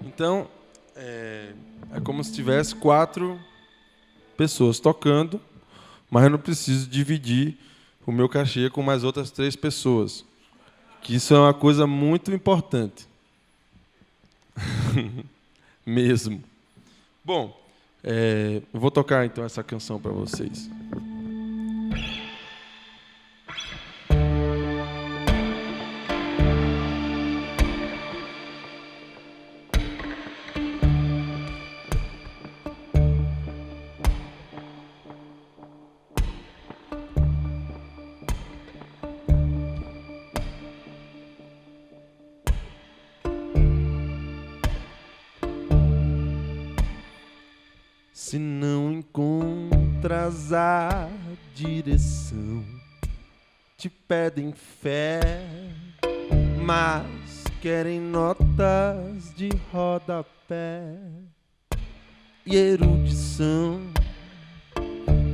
Então, é como se tivesse 4 pessoas tocando, mas eu não preciso dividir o meu cachê com mais outras 3 pessoas. Que isso é uma coisa muito importante. Mesmo. Bom, eu vou tocar então essa canção para vocês. Se não encontras a direção, te pedem fé, mas querem notas de rodapé e erudição.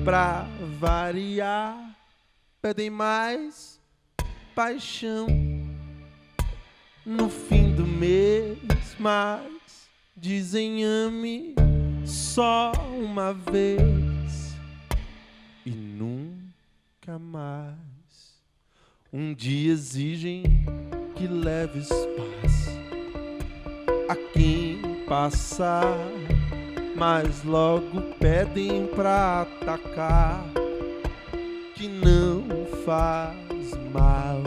Pra variar, pedem mais paixão no fim do mês, mas dizem ame só uma vez e nunca mais. Um dia exigem que leves paz a quem passar, mas logo pedem pra atacar, que não faz mal.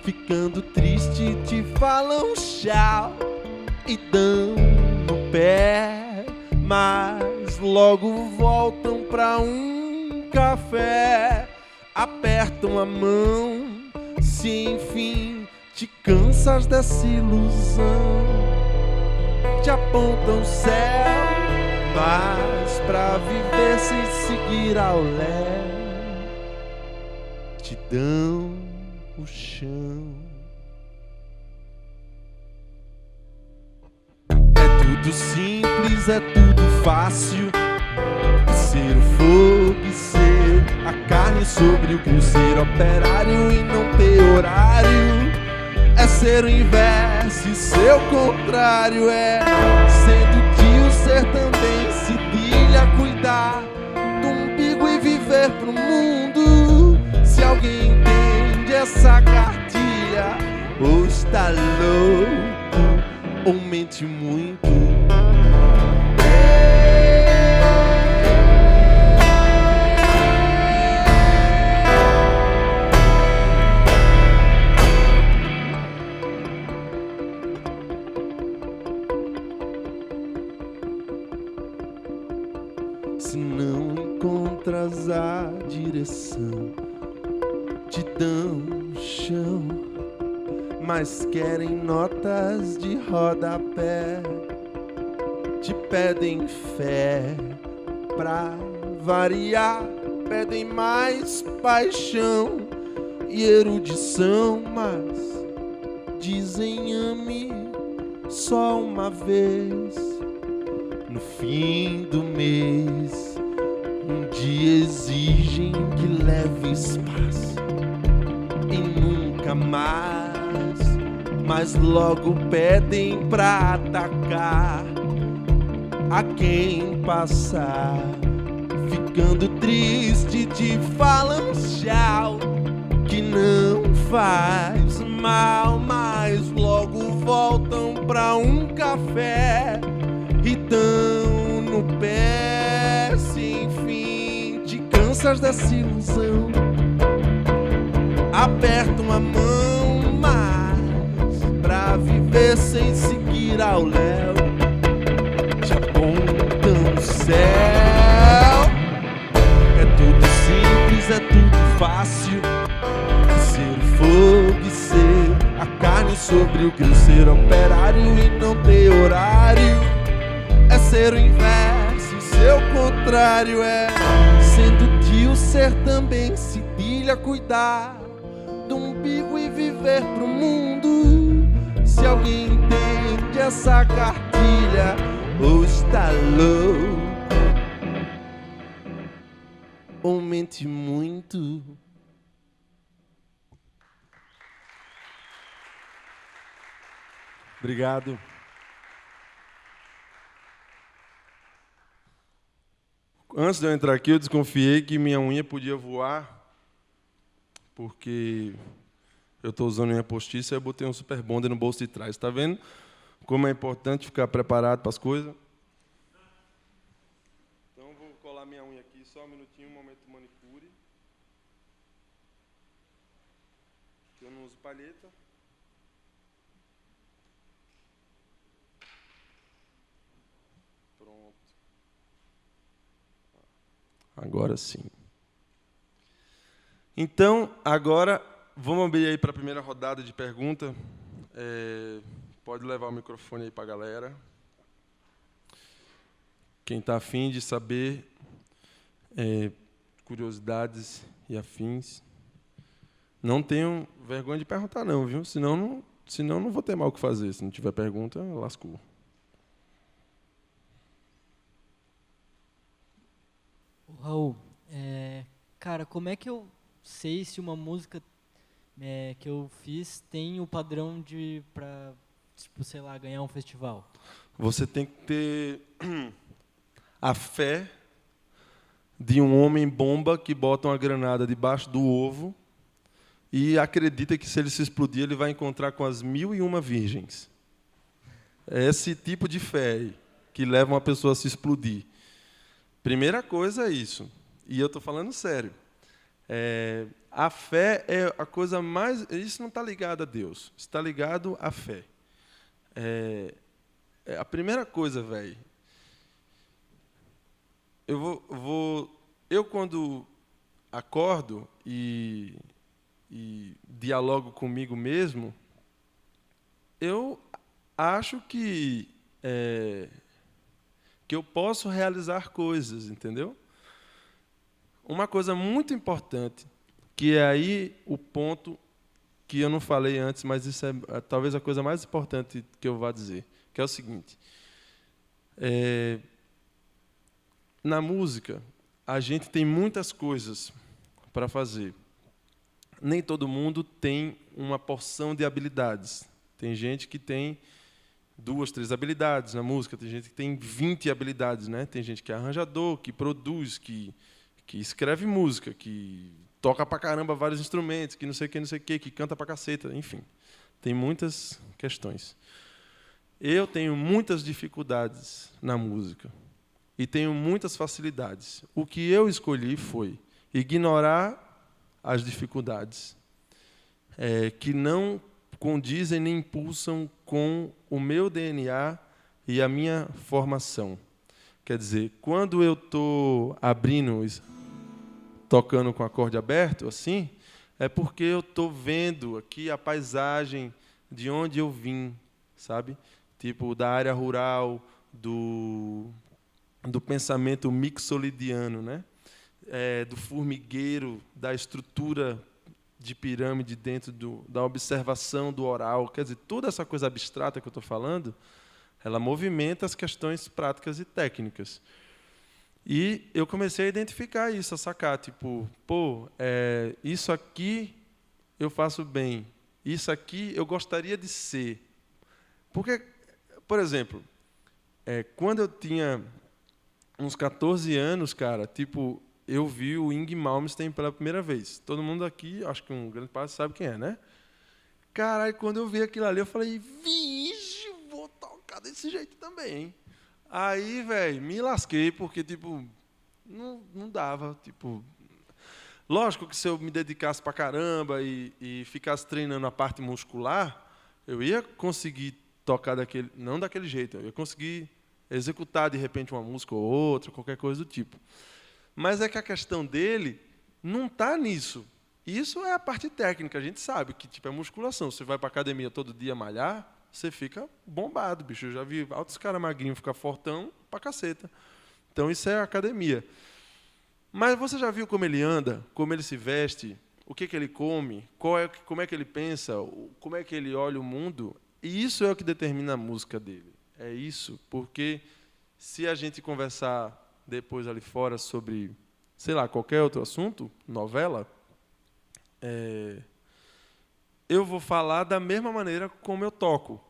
Ficando triste te falam tchau e dão no pé, mas logo voltam pra um café. Apertam a mão, se enfim te cansas dessa ilusão. Te apontam o céu, mas pra viver sem seguir ao léu, te dão o chão. É tudo simples, é tudo fácil. Ser o fogo e ser a carne sobre o grill. Ser operário e não ter horário é ser o inverso e seu contrário. É sendo tio ser também cedilha, cuidar do umbigo e viver pro mundo. Se alguém entende essa cartilha, ou está louco ou mente muito. Se não encontras a direção, te dão o chão, mas querem notas de rodapé. Te pedem fé, pra variar, pedem mais paixão e erudição, mas dizem ame só uma vez. No fim do mês, um dia exigem que leves paz e nunca mais, mas logo pedem pra atacar a quem passar. Ficando triste te falam tchau, que não faz mal, mas logo voltam pra um café e dão no pé. Se enfim te cansas dessa ilusão, apertam a mão, mas pra viver sem seguir ao léu, te apontam o céu. É tudo simples, é tudo fácil. Ser fogo e ser a carne sobre o grill. Ser operário e não ter horário é ser o inverso, seu contrário. É sendo tio ser também cedilha, cuidar do umbigo e viver pro mundo. Se alguém entende essa cartilha, ou está louco ou mente muito. Obrigado. Antes de eu entrar aqui, eu desconfiei que minha unha podia voar, porque eu estou usando unha postiça e eu botei um Super Bonder no bolso de trás. Está vendo? como é importante ficar preparado para as coisas. Então, vou colar minha unha aqui, só um minutinho, um momento de manicure. Eu não uso palheta. Pronto. Agora sim. Então, agora, vamos abrir aí para a primeira rodada de pergunta. Pode levar o microfone aí para a galera. Quem está afim de saber curiosidades e afins. Não tenham vergonha de perguntar, não, viu? Senão não vou ter mal o que fazer. Se não tiver pergunta, lascou. Raul, cara, como é que eu sei se uma música que eu fiz tem o padrão pra, tipo, sei lá, ganhar um festival? Você tem que ter a fé de um homem bomba que bota uma granada debaixo do ovo e acredita que, se ele se explodir, ele vai encontrar com as 1001 virgens. É esse tipo de fé aí, que leva uma pessoa a se explodir. Primeira coisa é isso. E eu estou falando sério. A fé é a coisa mais... Isso não está ligado a Deus. Está ligado à fé. A primeira coisa, velho... Eu, quando acordo e dialogo comigo mesmo, eu acho que eu posso realizar coisas, entendeu? Uma coisa muito importante, que é aí o ponto que eu não falei antes, mas isso é talvez a coisa mais importante que eu vá dizer, que é o seguinte. Na música, a gente tem muitas coisas para fazer. Nem todo mundo tem uma porção de habilidades. Tem gente que tem 2, 3 habilidades na música, tem gente que tem 20 habilidades, né? Tem gente que é arranjador, que produz, que escreve música, que toca pra caramba vários instrumentos, que não sei o que, canta pra caceta, enfim. Tem muitas questões. Eu tenho muitas dificuldades na música e tenho muitas facilidades. O que eu escolhi foi ignorar as dificuldades que não condizem nem impulsam com o meu DNA e a minha formação. Quer dizer, quando eu estou abrindo, tocando com acorde aberto, assim, é porque eu estou vendo aqui a paisagem de onde eu vim, sabe? Tipo, da área rural, do pensamento mixolidiano, né? Do formigueiro, da estrutura de pirâmide dentro da observação do oral. Quer dizer, toda essa coisa abstrata que eu estou falando, ela movimenta as questões práticas e técnicas. E eu comecei a identificar isso, a sacar, tipo, isso aqui eu faço bem, isso aqui eu gostaria de ser. Porque, por exemplo, quando eu tinha uns 14 anos, cara, tipo, eu vi o Yngwie Malmsteen pela primeira vez. Todo mundo aqui, acho que um grande parte sabe quem é, né? Caralho, quando eu vi aquilo ali, eu falei, vixe, vou tocar desse jeito também, hein? Aí, velho, me lasquei, porque, tipo, não dava, tipo... Lógico que se eu me dedicasse pra caramba e ficasse treinando a parte muscular, eu ia conseguir tocar não daquele jeito, eu ia conseguir executar, de repente, uma música ou outra, qualquer coisa do tipo. Mas é que a questão dele não está nisso. Isso é a parte técnica, a gente sabe que tipo, é musculação. Você vai para a academia todo dia malhar, você fica bombado, bicho. Eu já vi altos caras magrinhos ficar fortão pra caceta. Então isso é academia. Mas você já viu como ele anda, como ele se veste, o que ele come, como é que ele pensa, como é que ele olha o mundo? E isso é o que determina a música dele. É isso, porque se a gente conversar depois ali fora sobre, sei lá, qualquer outro assunto, novela, eu vou falar da mesma maneira como eu toco.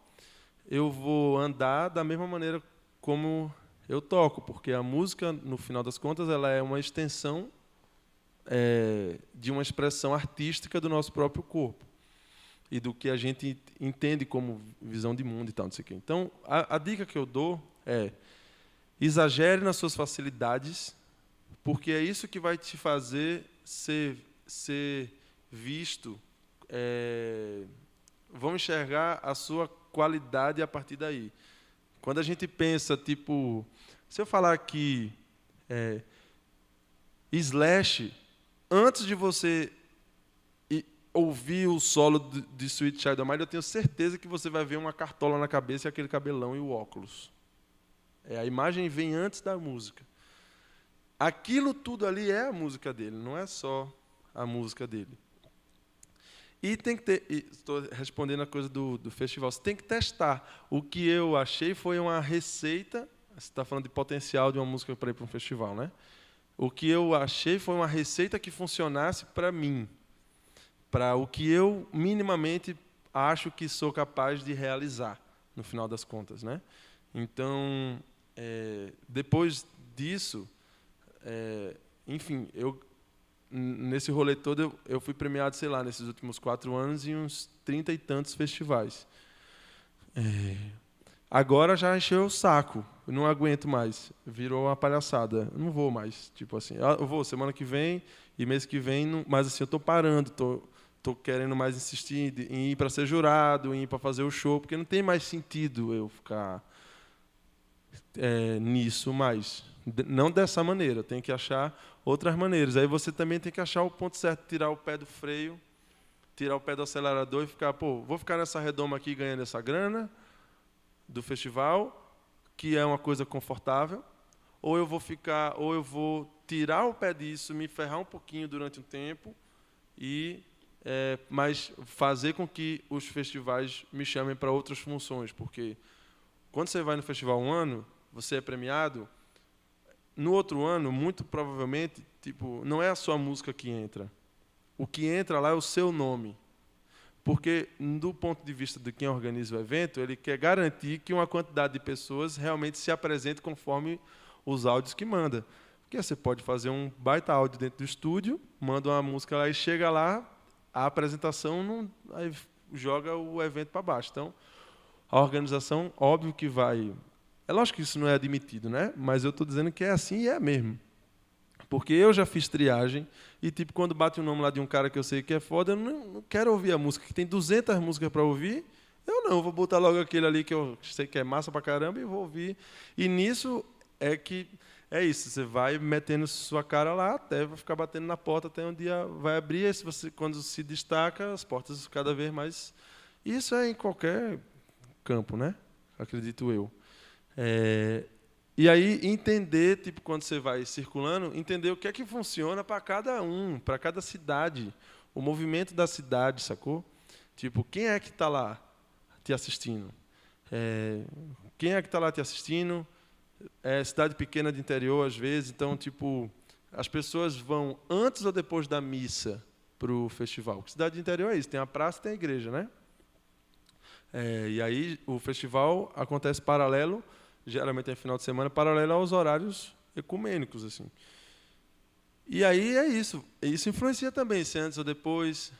Eu vou andar da mesma maneira como eu toco, porque a música, no final das contas, ela é uma extensão de uma expressão artística do nosso próprio corpo. e do que a gente entende como visão de mundo e tal, não sei o quê. Então, a dica que eu dou é: exagere nas suas facilidades, porque é isso que vai te fazer ser visto. Vão enxergar a sua qualidade a partir daí. Quando a gente pensa, tipo, se eu falar aqui Slash, antes de você ouvir o solo de Sweet Child O' Mine, eu tenho certeza que você vai ver uma cartola na cabeça e aquele cabelão e o óculos. A imagem vem antes da música. Aquilo tudo ali é a música dele, não é só a música dele. E tem que ter, estou respondendo a coisa do festival, você tem que testar. O que eu achei foi uma receita, você está falando de potencial de uma música para ir para um festival, né? O que eu achei foi uma receita que funcionasse para mim, para o que eu minimamente acho que sou capaz de realizar, no final das contas, né? Então, depois disso, enfim, nesse rolê todo, eu fui premiado, sei lá, nesses últimos 4 anos, em uns 30 e tantos festivais. Agora já encheu o saco, eu não aguento mais, virou uma palhaçada, eu não vou mais, tipo assim, eu vou semana que vem e mês que vem, mas assim, eu estou parando, estou querendo mais insistir em ir para ser jurado, em ir para fazer o show, porque não tem mais sentido eu ficar nisso mais. Não dessa maneira, tem que achar outras maneiras. Aí você também tem que achar o ponto certo, tirar o pé do freio, tirar o pé do acelerador e ficar, vou ficar nessa redoma aqui ganhando essa grana do festival, que é uma coisa confortável, ou eu vou tirar o pé disso, me ferrar um pouquinho durante um tempo mas fazer com que os festivais me chamem para outras funções, porque quando você vai no festival um ano, você é premiado. No outro ano, muito provavelmente, não é a sua música que entra. O que entra lá é o seu nome. Porque, do ponto de vista de quem organiza o evento, ele quer garantir que uma quantidade de pessoas realmente se apresente conforme os áudios que manda. Porque você pode fazer um baita áudio dentro do estúdio, manda uma música lá e chega lá, a apresentação aí joga o evento para baixo. Então, a organização, óbvio que vai... É lógico que isso não é admitido, né? Mas eu estou dizendo que é assim e é mesmo. Porque eu já fiz triagem e, quando bate o nome lá de um cara que eu sei que é foda, eu não quero ouvir a música, que tem 200 músicas para ouvir, eu vou botar logo aquele ali que eu sei que é massa pra caramba e vou ouvir. E nisso é isso, você vai metendo sua cara lá, até vai ficar batendo na porta, até um dia vai abrir, e quando se destaca, as portas cada vez mais... Isso é em qualquer campo, né? Acredito eu. E aí entender, quando você vai circulando, entender o que é que funciona para cada para cada cidade, o movimento da cidade, sacou? Quem é que está lá te assistindo? Quem é que está lá te assistindo? Cidade pequena de interior, às vezes, então, as pessoas vão antes ou depois da missa para o festival. Cidade de interior é isso, tem a praça e tem a igreja, né? E aí o festival acontece paralelo, geralmente é final de semana, paralelo aos horários ecumênicos, assim. E aí é isso. Isso influencia também, se antes ou depois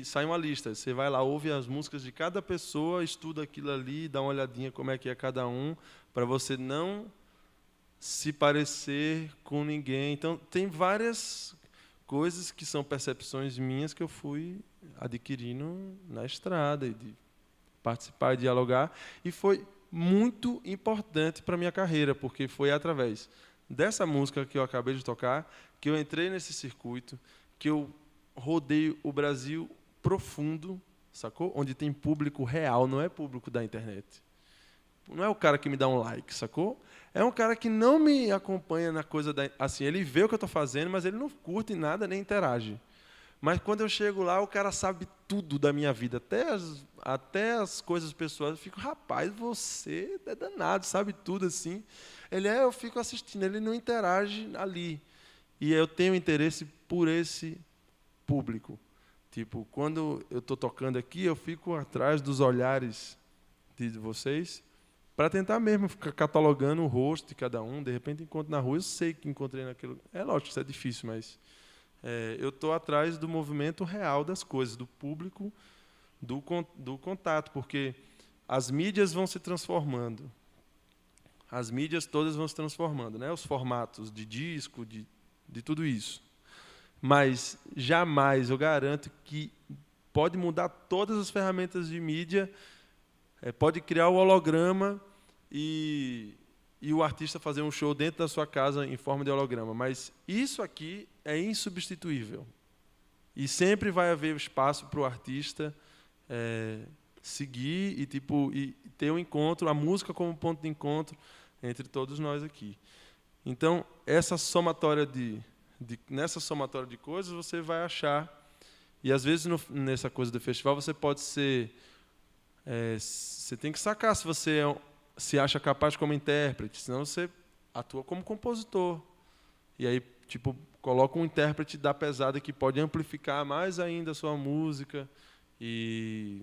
sai uma lista. Você vai lá, ouve as músicas de cada pessoa, estuda aquilo ali, dá uma olhadinha como é que é cada um, para você não se parecer com ninguém. Então, tem várias coisas que são percepções minhas que eu fui adquirindo na estrada, e de participar e dialogar, e foi muito importante para a minha carreira, porque foi através dessa música que eu acabei de tocar que eu entrei nesse circuito, que eu rodei o Brasil profundo, sacou? Onde tem público real, não é público da internet. Não é o cara que me dá um like, sacou? É um cara que não me acompanha na coisa assim, ele vê o que eu estou fazendo, mas ele não curte nada nem interage. Mas quando eu chego lá, o cara sabe tudo da minha vida, até as coisas pessoais. Eu fico, rapaz, você é danado, sabe tudo assim. Eu fico assistindo, ele não interage ali. E eu tenho interesse por esse público. Quando eu estou tocando aqui, eu fico atrás dos olhares de vocês, para tentar mesmo ficar catalogando o rosto de cada um. De repente, encontro na rua, eu sei que encontrei naquilo. É lógico que isso é difícil, mas... eu estou atrás do movimento real das coisas, do público do contato, porque as mídias vão se transformando. As mídias todas vão se transformando, né? Os formatos de disco, de tudo isso. Mas jamais, eu garanto que pode mudar todas as ferramentas de mídia, pode criar o holograma e o artista fazer um show dentro da sua casa em forma de holograma. Mas isso aqui é insubstituível. E sempre vai haver espaço para o artista seguir e ter um encontro, a música como ponto de encontro entre todos nós aqui. Então, essa somatória nessa somatória de coisas, você vai achar. E, às vezes, nessa coisa do festival, você pode ser... você tem que sacar se você se acha capaz como intérprete, senão você atua como compositor. E aí, tipo, coloca um intérprete da pesada que pode amplificar mais ainda a sua música. E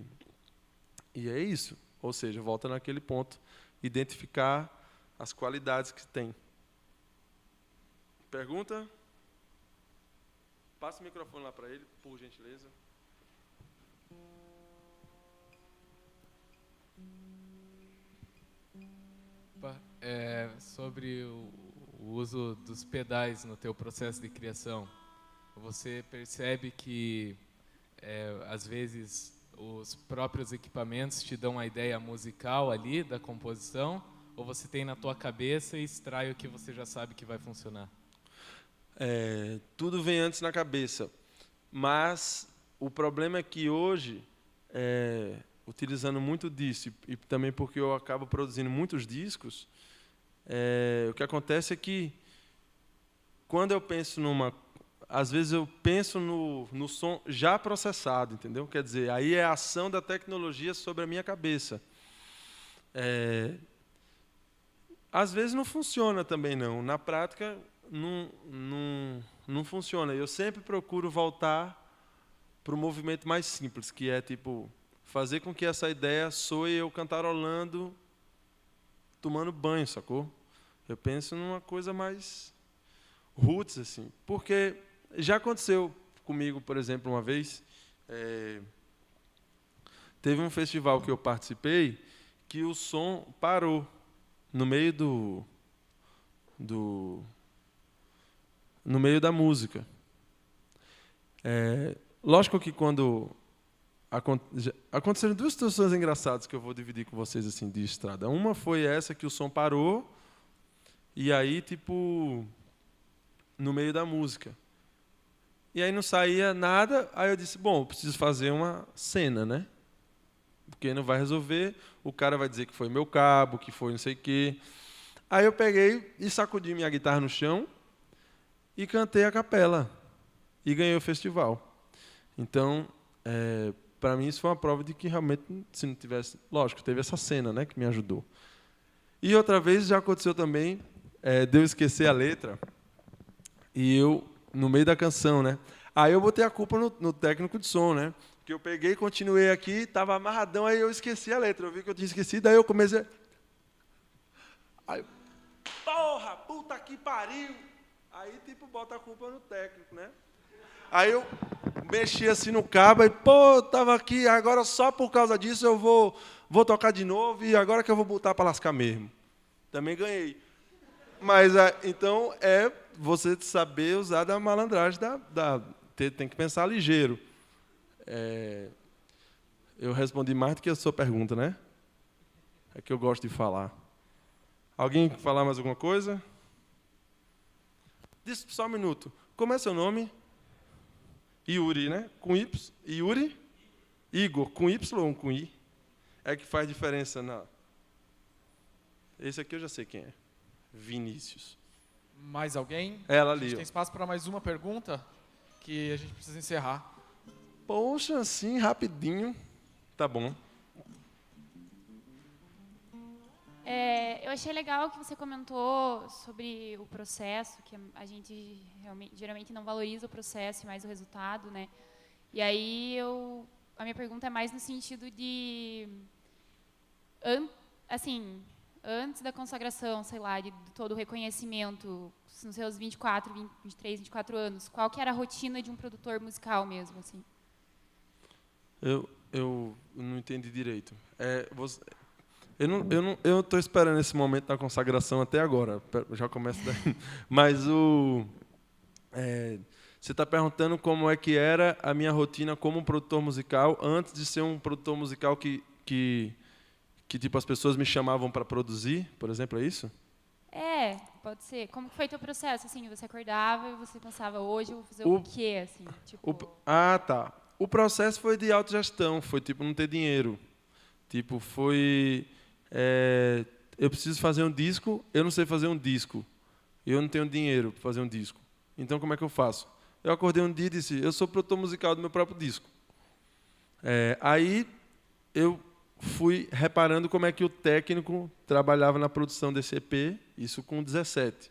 é isso. Ou seja, volta naquele ponto, identificar as qualidades que tem. Pergunta? Passa o microfone lá para ele, por gentileza. Sobre o uso dos pedais no teu processo de criação, você percebe que, às vezes, os próprios equipamentos te dão a ideia musical ali da composição, ou você tem na tua cabeça e extrai o que você já sabe que vai funcionar? Tudo vem antes na cabeça. Mas o problema é que hoje, utilizando muito disso, e também porque eu acabo produzindo muitos discos, o que acontece é que, quando eu penso às vezes eu penso no som já processado, entendeu? Quer dizer, aí é a ação da tecnologia sobre a minha cabeça. Às vezes não funciona também, não. Na prática, não funciona. Eu sempre procuro voltar para o movimento mais simples, que é tipo fazer com que essa ideia soe eu cantarolando, tomando banho, sacou? Eu penso numa coisa mais roots, assim. Porque já aconteceu comigo, por exemplo, uma vez, teve um festival que eu participei que o som parou no meio no meio da música. Lógico que quando aconteceram duas situações engraçadas que eu vou dividir com vocês assim de estrada. Uma foi essa que o som parou e aí tipo no meio da música. E aí não saía nada, aí eu disse, bom, eu preciso fazer uma cena, né? Porque não vai resolver, o cara vai dizer que foi meu cabo, que foi não sei o quê. Aí eu peguei e sacudi minha guitarra no chão e cantei a capela. E ganhei o festival. Então, para mim isso foi uma prova de que realmente, se não tivesse... Lógico, teve essa cena, né, que me ajudou. E outra vez já aconteceu também, de eu esquecer a letra, e eu, no meio da canção, né? Aí eu botei a culpa no técnico de som, né? Porque eu peguei, continuei aqui, estava amarradão, aí eu esqueci a letra. Eu vi que eu tinha esquecido, aí eu comecei... Aí, porra, puta que pariu! Aí, tipo, bota a culpa no técnico, né? Aí eu mexi assim no cabo e, pô, tava aqui, agora só por causa disso eu vou tocar de novo e agora que eu vou botar para lascar mesmo. Também ganhei. Mas, então, você saber usar da malandragem, tem que pensar ligeiro. Eu respondi mais do que a sua pergunta, né? É que eu gosto de falar. Alguém quer falar mais alguma coisa? Só um minuto. Como é seu nome? Yuri, né? Com Y. Yuri? Igor. Com Y ou com I? É que faz diferença na... Esse aqui eu já sei quem é. Vinícius. Mais alguém? Ela A gente ali. tem espaço para mais uma pergunta que a gente precisa encerrar. Poxa, assim, rapidinho. Tá bom. Eu achei legal que você comentou sobre o processo, que a gente geralmente não valoriza o processo e mais o resultado, né? E aí a minha pergunta é mais no sentido de, assim, antes da consagração, sei lá, de todo o reconhecimento, nos seus 23, 24 anos, qual que era a rotina de um produtor musical mesmo, assim? eu não entendi direito. Eu estou esperando esse momento da consagração até agora. Já começa daí. Mas você está perguntando como é que era a minha rotina como produtor musical antes de ser um produtor musical que tipo as pessoas me chamavam para produzir, por exemplo, é isso? Pode ser. Como que foi teu processo? Assim, você acordava e você pensava, hoje eu vou fazer o quê? Assim, tipo... Tá. O processo foi de autogestão, foi tipo não ter dinheiro. Tipo, foi... eu preciso fazer um disco, eu não sei fazer um disco. Eu não tenho dinheiro para fazer um disco. Então, como é que eu faço? Eu acordei um dia e disse, eu sou produtor musical do meu próprio disco. Aí, eu fui reparando como é que o técnico trabalhava na produção desse EP, isso com 17.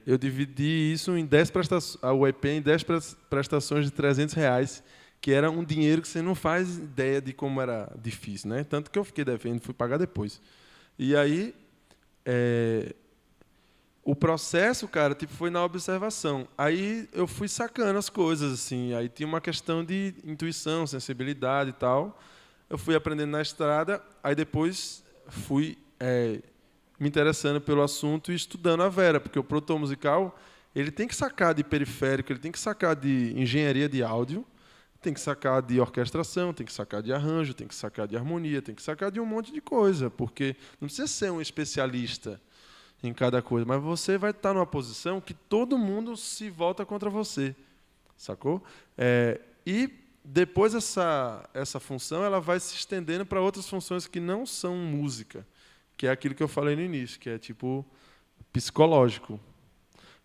Eu dividi isso em 10 prestações, o EP em 10 prestações de R$300, que era um dinheiro que você não faz ideia de como era difícil, né? Tanto que eu fiquei devendo, fui pagar depois. E aí, o processo, cara, tipo, foi na observação. Aí eu fui sacando as coisas, assim. Aí tinha uma questão de intuição, sensibilidade e tal. Eu fui aprendendo na estrada. Aí depois fui me interessando pelo assunto e estudando a Vera, porque o produtor musical ele tem que sacar de periférico, ele tem que sacar de engenharia de áudio, tem que sacar de orquestração, tem que sacar de arranjo, tem que sacar de harmonia, tem que sacar de um monte de coisa, porque não precisa ser um especialista em cada coisa, mas você vai estar numa posição que todo mundo se volta contra você, sacou? E depois essa função ela vai se estendendo para outras funções que não são música, que é aquilo que eu falei no início, que é tipo psicológico.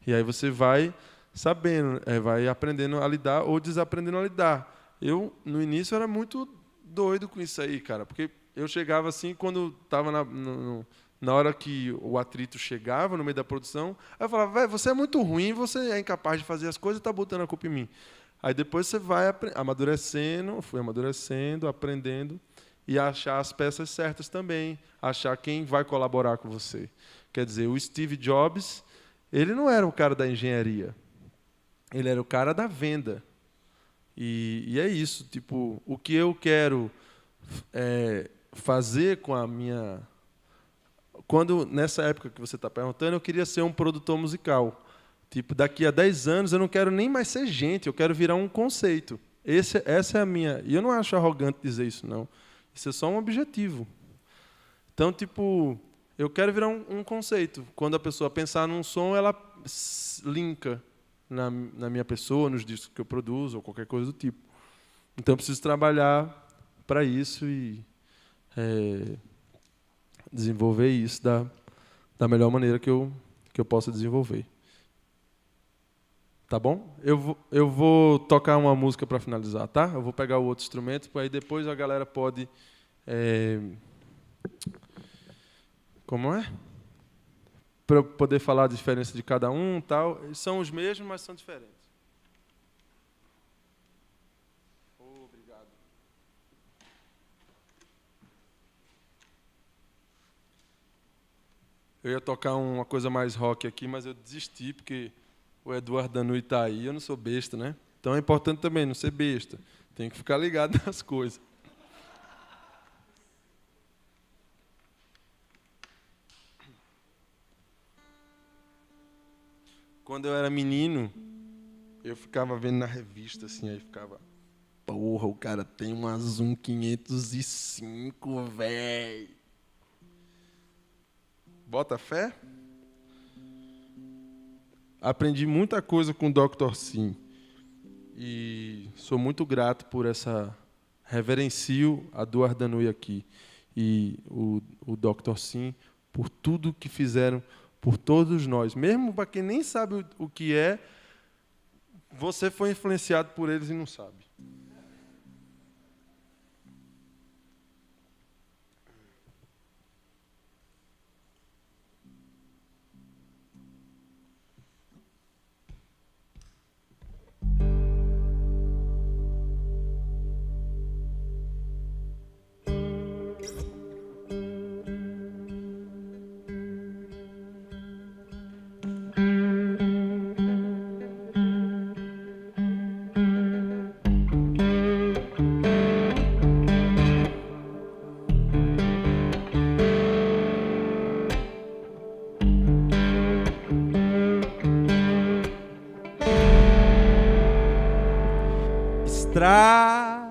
E aí você vai sabendo, vai aprendendo a lidar ou desaprendendo a lidar. Eu, no início, era muito doido com isso aí, cara, porque eu chegava assim, quando estava na hora que o atrito chegava no meio da produção, aí eu falava, velho, você é muito ruim, você é incapaz de fazer as coisas e está botando a culpa em mim. Aí depois você vai amadurecendo, fui amadurecendo, aprendendo, e achar as peças certas também, achar quem vai colaborar com você. Quer dizer, o Steve Jobs, ele não era o cara da engenharia, ele era o cara da venda. E é isso, tipo, o que eu quero fazer com a minha... Quando, nessa época que você está perguntando, eu queria ser um produtor musical. Tipo, daqui a 10 anos eu não quero nem mais ser gente, eu quero virar um conceito. Essa é a minha... E eu não acho arrogante dizer isso, não. Isso é só um objetivo. Então, tipo, eu quero virar um conceito. Quando a pessoa pensar num som, ela linka na minha pessoa, nos discos que eu produzo, ou qualquer coisa do tipo. Então, eu preciso trabalhar para isso e desenvolver isso da melhor maneira que eu possa desenvolver. Tá bom? Eu vou tocar uma música para finalizar, tá? Eu vou pegar o outro instrumento, aí depois a galera pode... Como é? Para eu poder falar a diferença de cada um, tal. Eles são os mesmos, mas são diferentes. Obrigado. Eu ia tocar uma coisa mais rock aqui, mas eu desisti, porque o Eduardo Danui está aí, eu não sou besta, né? Então é importante também não ser besta. Tem que ficar ligado nas coisas. Quando eu era menino, eu ficava vendo na revista, assim, aí ficava... Porra, o cara tem uma Zoom 505, velho. Bota fé? Aprendi muita coisa com o Dr. Sim. E sou muito grato por essa... Reverencio a Eduardo Danui aqui. E o Dr. Sim, por tudo que fizeram por todos nós. Mesmo para quem nem sabe o que é, você foi influenciado por eles e não sabe. estrada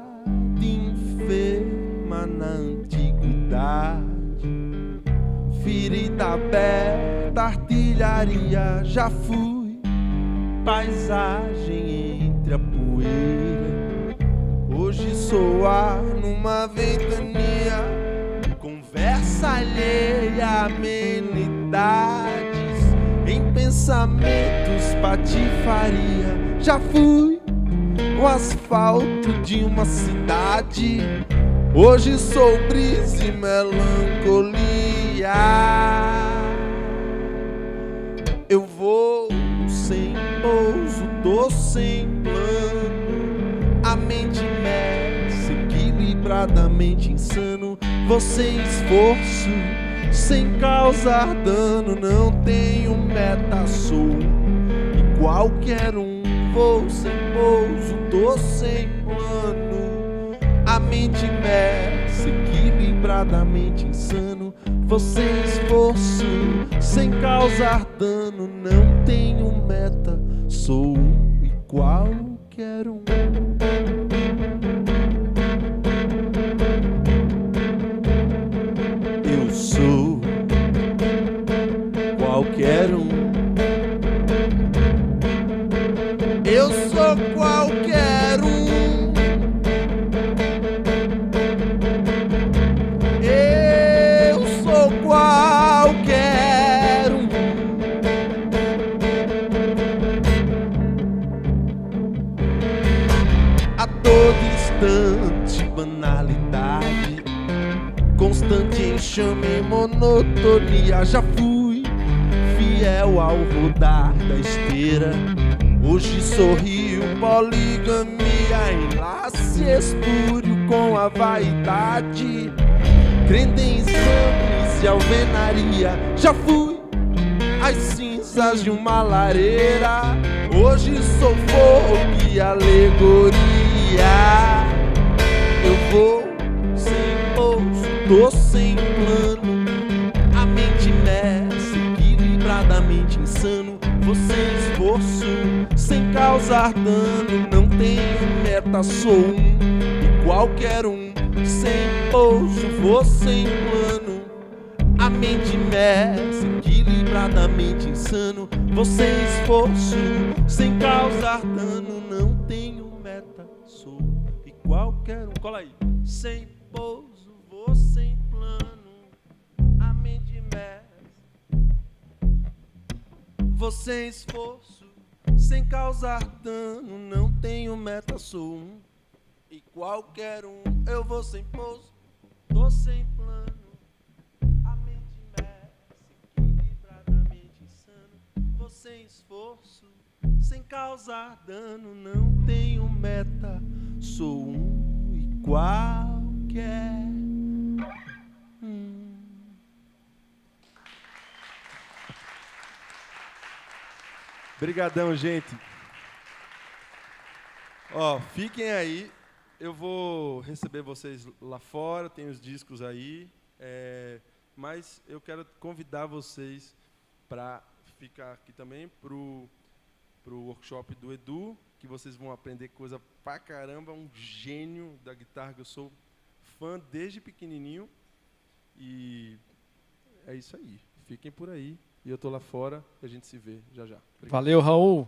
enferma na antiguidade, ferida aberta, artilharia, já fui paisagem entre a poeira. Hoje sou ar numa ventania, conversa alheia, amenidades, em pensamentos patifaria. Já fui o asfalto de uma cidade, hoje sou brisa e melancolia. Eu vou sem pouso, tô sem plano, a mente imersa, equilibradamente insano. Vou sem esforço, sem causar dano, não tenho meta, sou e qualquer um. Vou sem pouso, tô sem plano, a mente imersa, equilibradamente insano. Vou sem esforço, sem causar dano, não tenho meta, sou e qualquer um. Eu sou qualquer um. Eu sou qualquer um. Eu sou qualquer um. A todo instante, banalidade, constante enxame e monotonia. Já fui fiel ao rodar da esteira, hoje sorrio, poligamia, enlace espúrio com a vaidade, crendo em exames e alvenaria. Já fui as cinzas de uma lareira, hoje sou fogo e alegoria. Eu vou sem pouso, tô sem plano, a mente imersa, equilibradamente insano. Vou sem esforço, sem causar dano, não tenho meta, sou um e qualquer um. Sem pouso, vou sem plano, a mente imersa, equilibradamente insano. Vou sem esforço, sem causar dano, não tenho meta, sou e qualquer um. Cola aí. Sem pouso, vou sem plano, a mente imersa, vou sem esforço, sem causar dano, não tenho meta, sou um e qualquer um. Eu vou sem pouso, tô sem plano, a mente imersa, equilibradamente insano. Vou sem esforço, sem causar dano, não tenho meta, sou um e qualquer um. Obrigadão, gente. Ó, fiquem aí. Eu vou receber vocês lá fora, tem os discos aí. Mas eu quero convidar vocês para ficar aqui também pro workshop do Edu, que vocês vão aprender coisa pra caramba, um gênio da guitarra, que eu sou fã desde pequenininho. E é isso aí. Fiquem por aí. E eu tô lá fora e a gente se vê já já. Obrigado. Valeu, Raul.